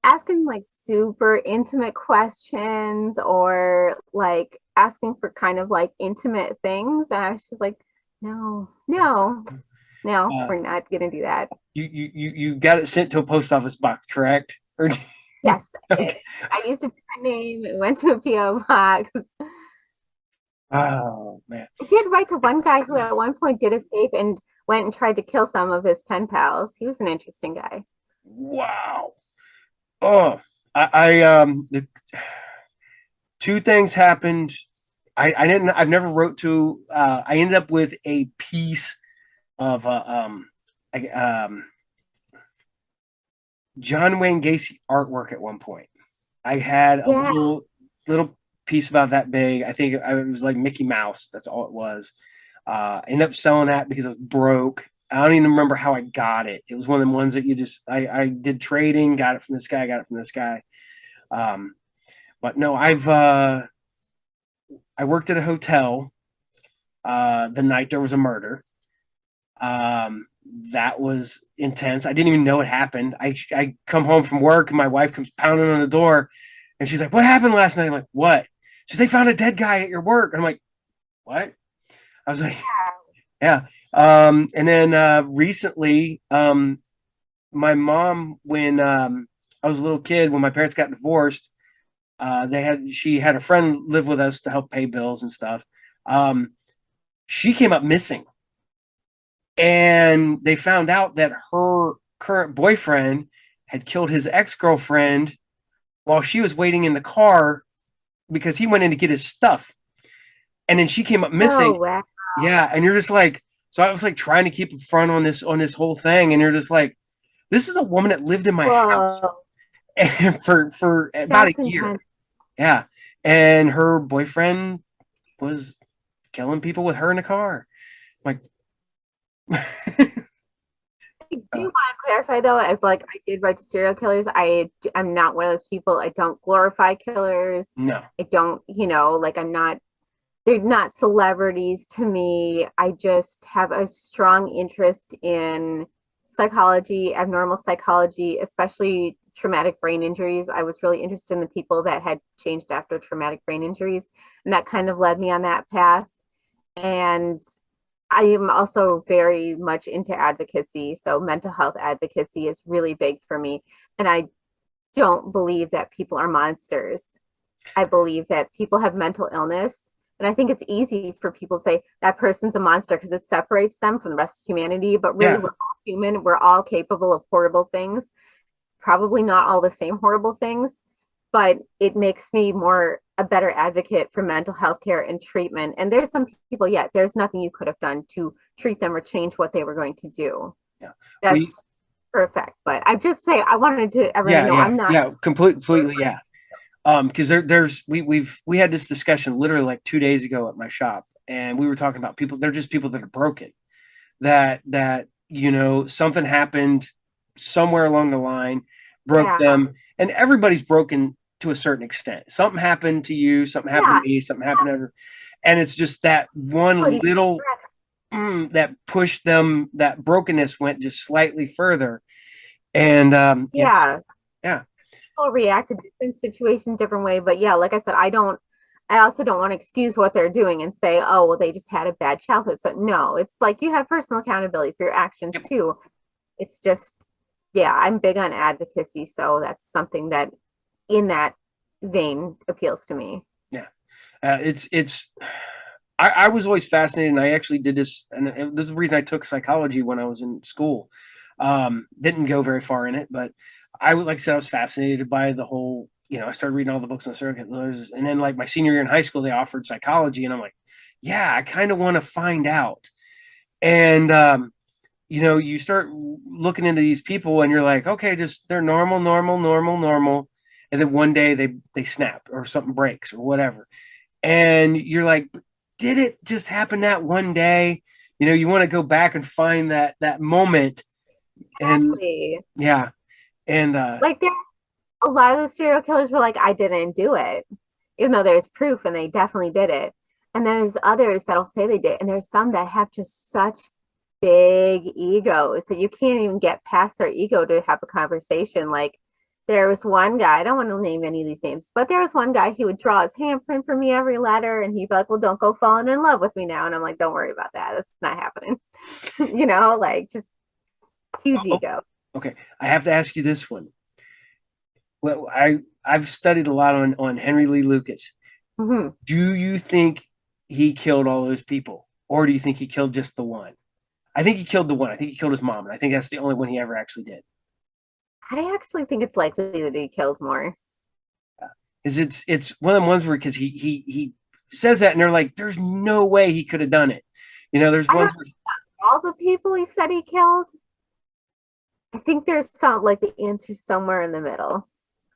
asking like super intimate questions, or like asking for kind of like intimate things, and I was just like, no, no, no, uh, we're not gonna do that. you got it sent to a post office box, correct? Or Yes, I did. okay. I used a different name. It went to a PO box. Oh man. I did write to one guy who at one point did escape and went and tried to kill some of his pen pals. He was an interesting guy. Wow. Oh, the two things happened. I've never wrote to. I ended up with a piece of I, John Wayne Gacy artwork at one point. I had a Yeah. little piece about that big. I think it was like Mickey Mouse. That's all it was. Ended up selling that because I was broke. I don't even remember how I got it. It was one of the ones that I did trading, got it from this guy, got it from this guy. Um, but no, I worked at a hotel the night there was a murder. Um, that was intense. I didn't even know it happened. I come home from work and my wife comes pounding on the door and she's like, "What happened last night?" I'm like, "What?" She's, "They found a dead guy at your work." And I'm like, "What?" I was like, "Yeah." And then recently, my mom, when I was a little kid, when my parents got divorced, she had a friend live with us to help pay bills and stuff. Um, she came up missing, and they found out that her current boyfriend had killed his ex girlfriend while she was waiting in the car because he went in to get his stuff, and then she came up Oh, missing. wow. Yeah, and you're just like, so I was like trying to keep a front on this whole thing, and you're just like, this is a woman that lived in my house Whoa. for about a That's year. intense. Yeah, and her boyfriend was killing people with her in the car. I'm like, do Uh, want to clarify though, as like I did write to serial killers. I'm not one of those people. I don't glorify killers. no. I don't, like I'm not. They're not celebrities to me. I just have a strong interest in psychology, abnormal psychology, especially traumatic brain injuries. I was really interested in the people that had changed after traumatic brain injuries, and that kind of led me on that path. And I am also very much into advocacy. So mental health advocacy is really big for me. And I don't believe that people are monsters. I believe that people have mental illness. And I think it's easy for people to say that person's a monster because it separates them from the rest of humanity. But really, Yeah. we're all human. We're all capable of horrible things. Probably not all the same horrible things, but it makes me more a better advocate for mental health care and treatment. And there's some people, yeah, there's nothing you could have done to treat them or change what they were going to do. Yeah. We That's perfect. But I just say I wanted to everyone to yeah, know yeah, I'm not. yeah, completely, yeah. Because there's we had this discussion literally like 2 days ago at my shop, and we were talking about people. They're just people that are broken. Something happened somewhere along the line, broke Yeah, them, and everybody's broken to a certain extent. Something happened to you, something happened yeah. to me, something happened to every, and it's just that one little that pushed them. That brokenness went just slightly further, and Yeah, yeah, people react to different situations different way. But yeah, like I said, I also don't want to excuse what they're doing and say, oh, well, they just had a bad childhood. So no, it's like you have personal accountability for your actions yep, too. It's just, yeah, I'm big on advocacy. So that's something that in that vein appeals to me. yeah. It's. I was always fascinated, and I actually did this, and this is the reason I took psychology when I was in school. Didn't go very far in it, but like I said, I was fascinated by the whole. I started reading all the books on serial killers, and then like my senior year in high school, they offered psychology, and I'm like, yeah, I kind of want to find out. And you start looking into these people, and you're like, okay, just they're normal, normal, normal, normal, and then one day they snap or something breaks or whatever, and you're like, did it just happen that one day? You want to go back and find that moment, and Exactly. yeah, and Like there, a lot of the serial killers were like, I didn't do it, even though there's proof and they definitely did it. And then there's others that'll say they did. And there's some that have just such big egos that you can't even get past their ego to have a conversation. Like there was one guy, I don't want to name any of these names, but there was one guy, he would draw his handprint for me every letter and he'd be like, well, don't go falling in love with me now. And I'm like, don't worry about that. That's not happening. Like just huge oh, ego. okay, I have to ask you this one. Well, I've studied a lot on Henry Lee Lucas. Mm-hmm. Do you think he killed all those people, or do you think he killed just the one? I think he killed the one. I think he killed his mom, and I think that's the only one he ever actually did. I actually think it's likely that he killed more. Is it's one of the ones where because he says that, and they're like, there's no way he could have done it. There's I ones don't where know all the people he said he killed. I think there's some like the answer somewhere in the middle.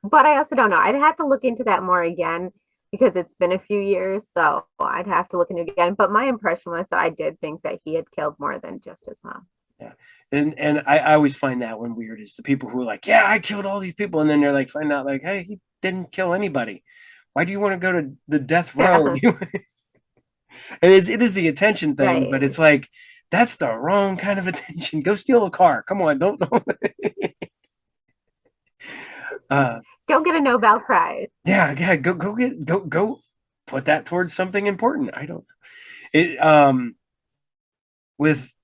But I also don't know. I'd have to look into that more again because it's been a few years. So I'd have to look into it again. But my impression was that I did think that he had killed more than just his mom. yeah. And I always find that one weird is the people who are like, yeah, I killed all these people, and then they're like, find out like, hey, he didn't kill anybody. Why do you want to go to the death row? Yeah, And it is the attention thing, but right. it's like that's the wrong kind of attention. Go steal a car. Come on, don't. uh, Don't get a Nobel Prize. yeah, go put that towards something important. I don't. It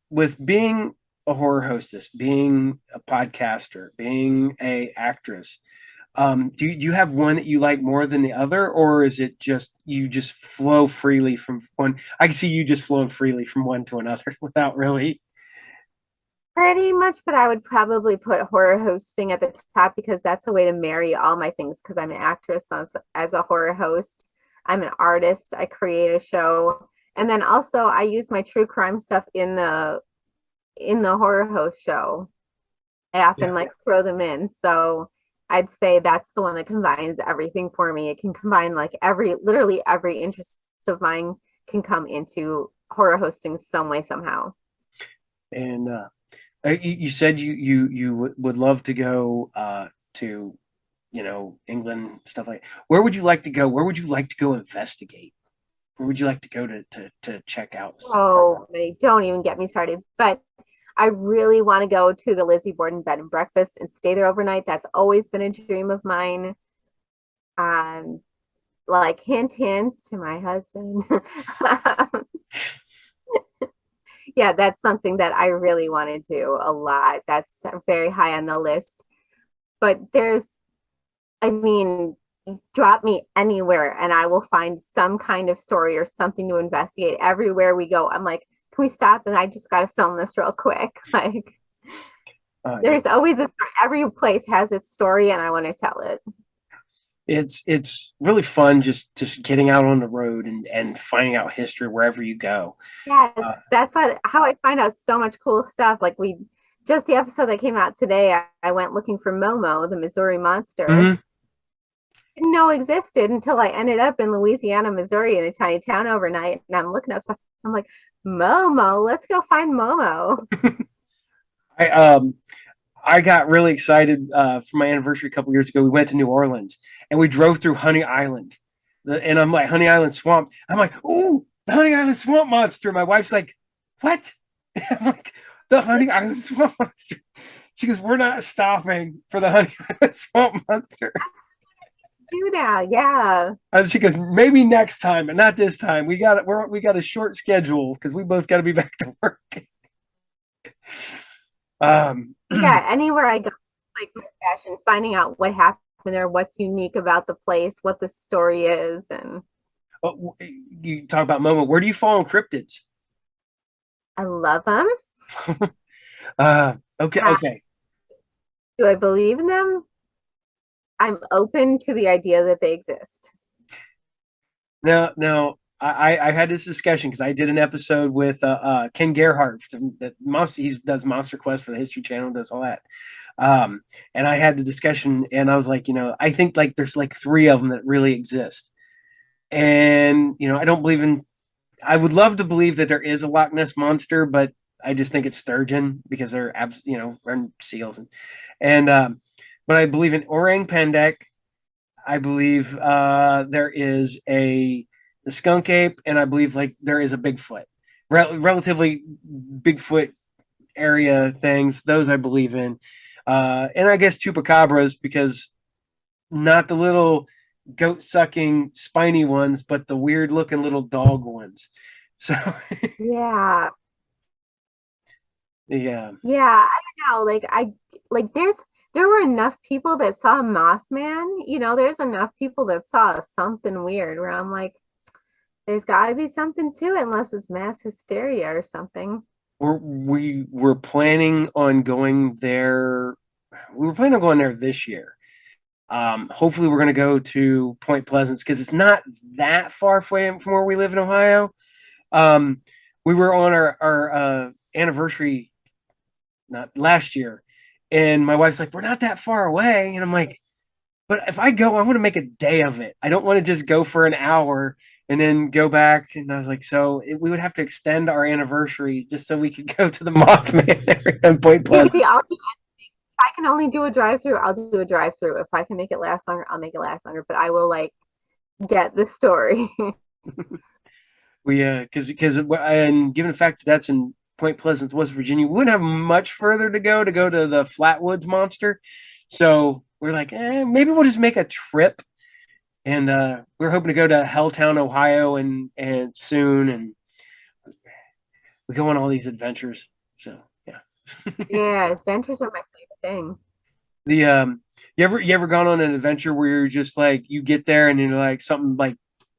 with being a horror hostess, being a podcaster, being a actress. Do you have one that you like more than the other, or is it just you just flow freely from one? I can see you just flowing freely from one to another without really. Pretty much, but I would probably put horror hosting at the top because that's a way to marry all my things because I'm an actress as a horror host. I'm an artist. I create a show. And then also I use my true crime stuff in the horror host show. I often Yeah. like throw them in. So I'd say that's the one that combines everything for me. It can combine like literally every interest of mine can come into horror hosting some way, somehow. And You said would love to go to England, stuff like. Where would you like to go? Where would you like to go investigate? Where would you like to go to check out? Oh, they don't even get me started. But I really want to go to the Lizzie Borden bed and breakfast and stay there overnight. That's always been a dream of mine. Um, like hint, hint to my husband. Yeah, that's something that I really want to do a lot. That's very high on the list. But I mean, drop me anywhere and I will find some kind of story or something to investigate everywhere we go. I'm like, can we stop? And I just got to film this real quick. Like, Yeah. there's always a story. Every place has its story, and I want to tell it. It's really fun just getting out on the road and finding out history wherever you go. Uh, Yes, that's how I find out so much cool stuff. Like we just the episode that came out today, I went looking for Momo, the Missouri monster. mhm. Didn't know existed until I ended up in Louisiana, Missouri, in a tiny town overnight. And I'm looking up stuff. I'm like, Momo, let's go find Momo. I um I got really excited for my anniversary a couple years ago. We went to New Orleans and we drove through Honey Island, and I'm like Honey Island Swamp. I'm like, oh, the Honey Island Swamp Monster. My wife's like, what? I'm like, the Honey Island Swamp Monster. She goes, we're not stopping for the Honey Island Swamp Monster. Do now, yeah. And she goes, maybe next time, but not this time. We got a short schedule because we both got to be back to work. Um, Yeah, anywhere I go, like my passion, finding out what happened there, what's unique about the place, what the story is, and you talk about Momo. Where do you fall on cryptids? I love them. Okay, Uh, okay. do I believe in them? I'm open to the idea that they exist. Now, I've had this discussion because I did an episode with Ken Gerhardt that monster he does Monster Quest for the History Channel, does all that. And I had the discussion, and I was like, I think like there's like three of them that really exist, and I don't believe in. I would love to believe that there is a Loch Ness monster, but I just think it's sturgeon because they're or seals and but I believe in orang pendek. I believe there is the skunk ape, and I believe like there is a Bigfoot, relatively Bigfoot area things. Those I believe in, and I guess chupacabras because not the little goat sucking spiny ones, but the weird looking little dog ones. So Yeah. yeah, Yeah, I don't know. Like there were enough people that saw Mothman, there's enough people that saw something weird where I'm like, there's gotta be something to it unless it's mass hysteria or something. we were planning on going there. We were planning on going there this year. Hopefully, we're going to go to Point Pleasant because it's not that far from where we live in Ohio. Um, we were on our anniversary not last year, and my wife's like, "We're not that far away," and I'm like, "But if I go, I want to make a day of it. I don't want to just go for an hour and then go back." And I was like, we would have to extend our anniversary just so we could go to the Mothman area in Point Yeah, see, Pleasant. if I can only do a drive-through, I'll do a drive-through. If I can make it last longer, I'll make it last longer, but I will like get the story. We because and given the fact that that's in Point Pleasant, West Virginia, we wouldn't have much further to go to the Flatwoods Monster. So we're like, maybe we'll just make a trip. And we're hoping to go to Helltown, Ohio, and soon, and we go on all these adventures. So yeah, Yeah, adventures are my favorite thing. the you ever gone on an adventure where you're just like you get there and you're like something like,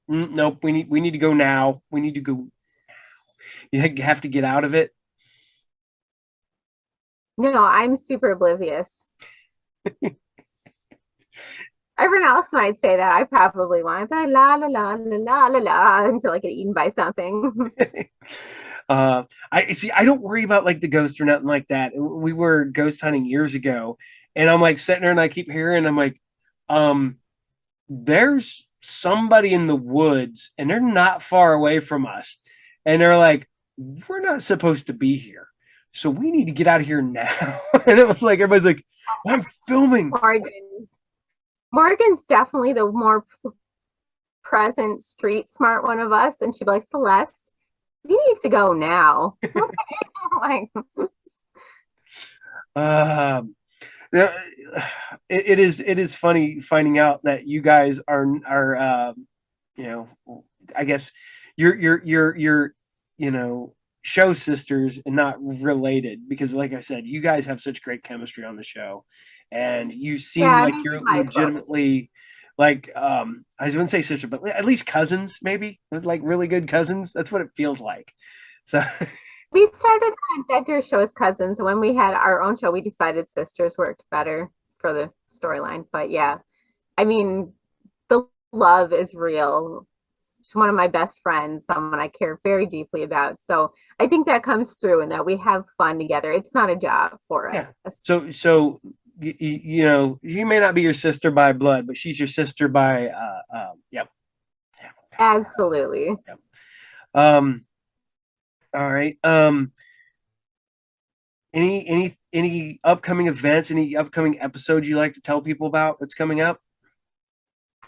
nope, we need to go now. We need to go. You have to get out of it. No, I'm super oblivious. Everyone else might say that. I probably want to be like la la la la la la la until I get eaten by something. I see. I don't worry about like the ghost or nothing like that. We were ghost hunting years ago, and I'm like sitting there and I keep hearing. I'm like, um, there's somebody in the woods, and they're not far away from us, and they're like, we're not supposed to be here. so we need to get out of here now. And it was like, everybody's like, well, I'm filming. Morgan. Morgan's definitely the more present, street smart one of us, and she'd be like, Celeste, we need to go now. Like, Um, yeah, it is funny finding out that you guys are you know, I guess you're you know, show sisters and not related, because like I said, you guys have such great chemistry on the show, and you seem yeah, I like mean, we you're might as well be. legitimately like I wouldn't say sister, but at least cousins, maybe like really good cousins. That's what it feels like. So We started on Edgar's show as cousins. When we had our own show, we decided sisters worked better for the storyline. But yeah, I mean, the love is real. She's one of my best friends, someone I care very deeply about. So I think that comes through and that we have fun together. It's not a job for yeah. us. So you know, you may not be your sister by blood, but she's your sister by yep. Absolutely. Yep. Um all right. Any upcoming events, any upcoming episodes you like to tell people about that's coming up?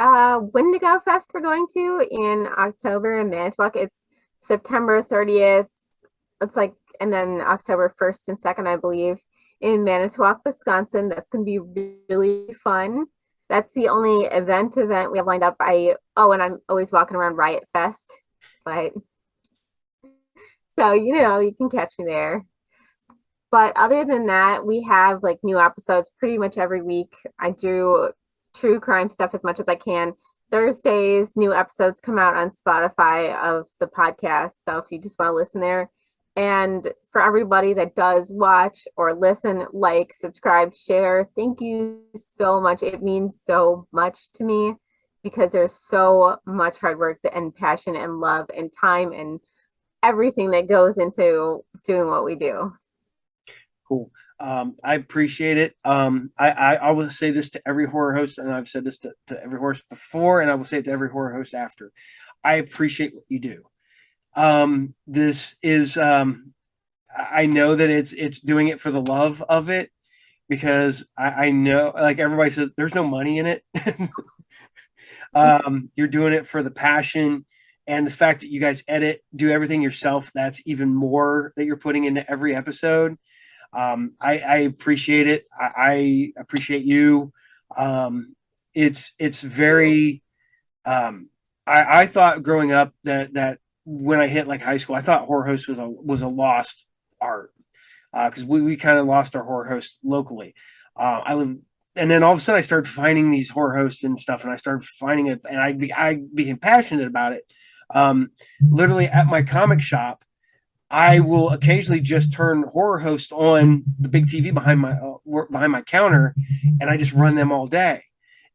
Wendigo Fest we're going to in October in Manitowoc. It's September 30th. It's like, and then October 1st and 2nd, I believe, in Manitowoc, Wisconsin. That's going to be really fun. That's the only event we have lined up. And I'm always walking around Riot Fest, but so you can catch me there. But other than that, we have like new episodes pretty much every week. I do true crime stuff as much as I can. Thursdays, new episodes come out on Spotify of the podcast. So if you just want to listen there. And for everybody that does watch or listen, like, subscribe, share, thank you so much. It means so much to me because there's so much hard work and passion and love and time and everything that goes into doing what we do. Cool. I appreciate it. I will say this to every horror host, and I've said this to every horse before, and I will say it to every horror host after. I appreciate what you do. This is I know that it's doing it for the love of it, because I know, like everybody says, there's no money in it. You're doing it for the passion, and the fact that you guys do everything yourself. That's even more that you're putting into every episode. I appreciate it. I appreciate you. It's very. I thought growing up that when I hit like high school, I thought horror host was a lost art, because we kind of lost our horror hosts locally. I live, and then all of a sudden I started finding these horror hosts and stuff, and I started finding it, and I became passionate about it. Literally at my comic shop, I will occasionally just turn horror host on the big TV behind my counter, and I just run them all day.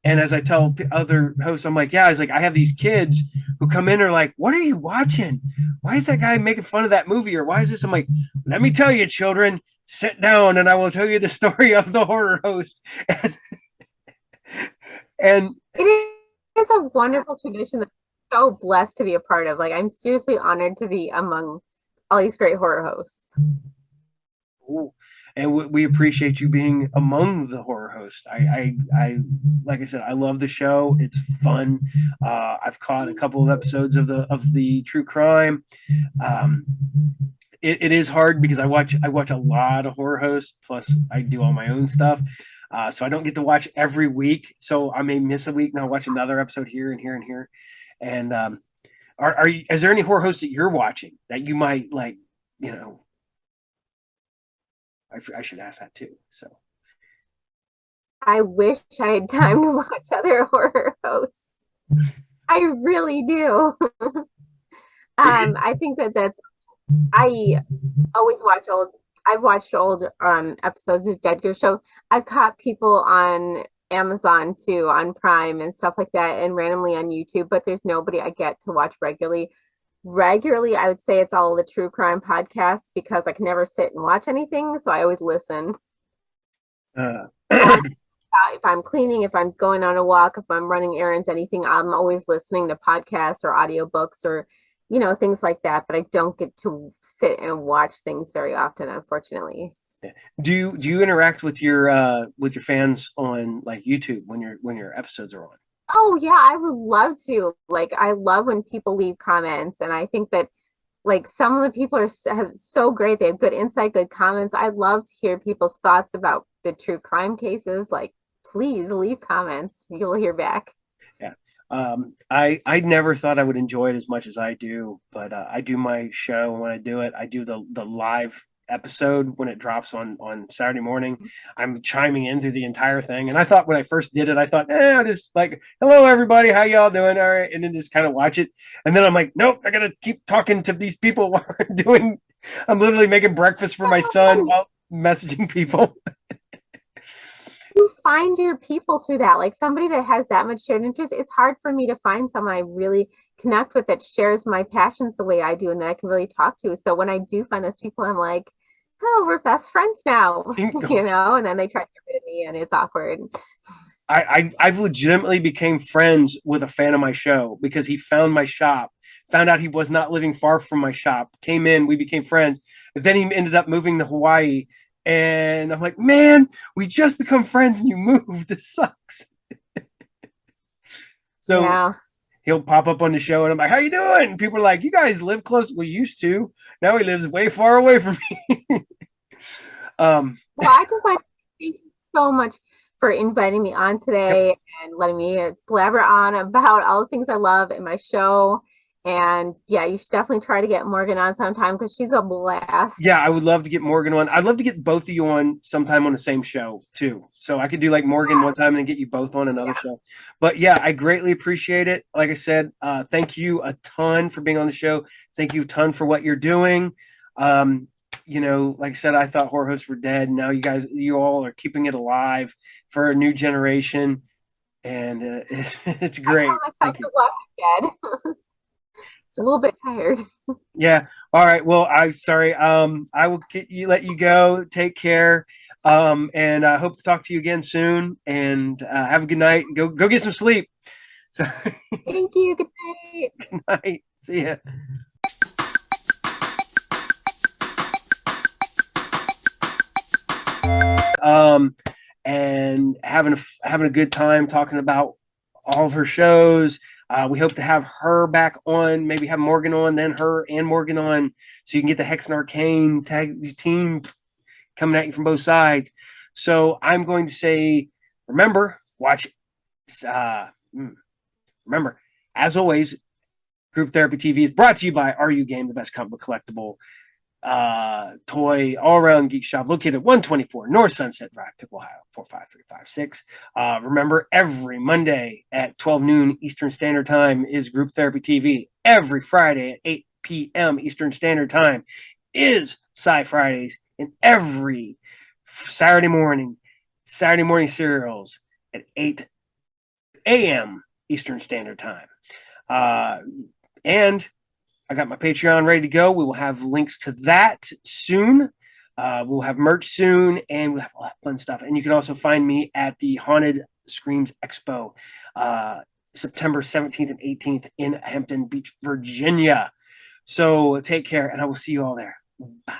And as I tell other hosts, I'm like, yeah, I was like, I have these kids who come in and are like, what are you watching? Why is that guy making fun of that movie? Or why is this? I'm like, let me tell you, children, sit down and I will tell you the story of the horror host. And It is a wonderful tradition that I'm so blessed to be a part of. Like, I'm seriously honored to be among all these great horror hosts. and we appreciate you being among the horror hosts. Like I said, I love the show. It's fun. I've caught a couple of episodes of the true crime. Um, it is hard because I watch a lot of horror hosts. Plus, I do all my own stuff. So I don't get to watch every week. So I may miss a week and I'll watch another episode here and here and here. And are you? Is there any horror hosts that you're watching that you might like? You know, I should ask that too. So I wish I had time to watch other horror hosts. I really do. I think I always watch old. I've watched old episodes of Dead Ghost Show. I've caught people on Amazon too, on Prime and stuff like that, and randomly on YouTube. But there's nobody I get to watch regularly. Regularly, I would say it's all the true crime podcasts because I can never sit and watch anything, so I always listen. uh, And if I'm cleaning, if I'm going on a walk, if I'm running errands, anything, I'm always listening to podcasts or audiobooks or things like that. But I don't get to sit and watch things very often, unfortunately. Do you interact with your fans on like YouTube when your episodes are on? Oh yeah, I would love to. Like, I love when people leave comments, and I think that like some of the people have so great. They have good insight, good comments. I love to hear people's thoughts about the true crime cases. Like, please leave comments. You'll hear back. Yeah. I never thought I would enjoy it as much as I do, but I do my show. When I do it, I do the live episode when it drops on Saturday morning. I'm chiming in through the entire thing, and I thought when I first did it, I thought, I just like, hello everybody, how y'all doing? All right, and then just kind of watch it, and then I'm like, nope, I gotta keep talking to these people while I'm doing. I'm literally making breakfast for my son while messaging people. You find your people through that, like somebody that has that much shared interest. It's hard for me to find someone I really connect with that shares my passions the way I do and that I can really talk to. So when I do find those people, I'm like, oh, we're best friends now, and then they try to get rid of me and it's awkward. I've legitimately became friends with a fan of my show because he found my shop, found out he was not living far from my shop, came in, we became friends. But then he ended up moving to Hawaii, and I'm like, man, we just become friends and you moved. This sucks. So Yeah. he'll pop up on the show, and I'm like, how you doing? And people are like, you guys live close. We used to. Now he lives way far away from me. um, Well, I just want to thank you so much for inviting me on yep. today and letting me blabber on about all the things I love in my show. And yeah, you should definitely try to get Morgan on sometime because she's a blast. Yeah, I would love to get Morgan on. I'd love to get both of you on sometime on the same show too. So I could do like Morgan one time and then get you both on another Yeah. show. But yeah, I greatly appreciate it. Like I said, thank you a ton for being on the show. Thank you a ton for what you're doing. Um, like I said, I thought horror hosts were dead. Now you all are keeping it alive for a new generation, and it's I call great. myself Thank you. the Walking Dead. It's a little bit tired. Yeah. All right. Well, I'm sorry. I will let you go. Take care. And I hope to talk to you again soon. And have a good night. Go get some sleep. So, Thank you. Good night. good night. See ya. Um, and having a good time talking about all of her shows. We hope to have her back on, maybe have Morgan on, then her and Morgan on, so you can get the Hexen Arcane tag team coming at you from both sides. So I'm going to say, remember, watch. Uh, remember, as always, Group Therapy TV is brought to you by RU Game, the best comic book collectible toy all around geek shop located at 124 North Sunset Drive, Pick, Ohio 45356. Remember, every Monday at 12 noon Eastern Standard Time is Group Therapy TV. Every Friday at 8 p.m. Eastern Standard Time is Sci Fridays, and every Saturday morning serials at 8 a.m. Eastern Standard Time. And I got my Patreon ready to go. We will have links to that soon. We'll have merch soon, and we'll have a lot of fun stuff. And you can also find me at the Haunted Screams Expo, September 17th and 18th in Hampton Beach, Virginia. So take care, and I will see you all there. Bye.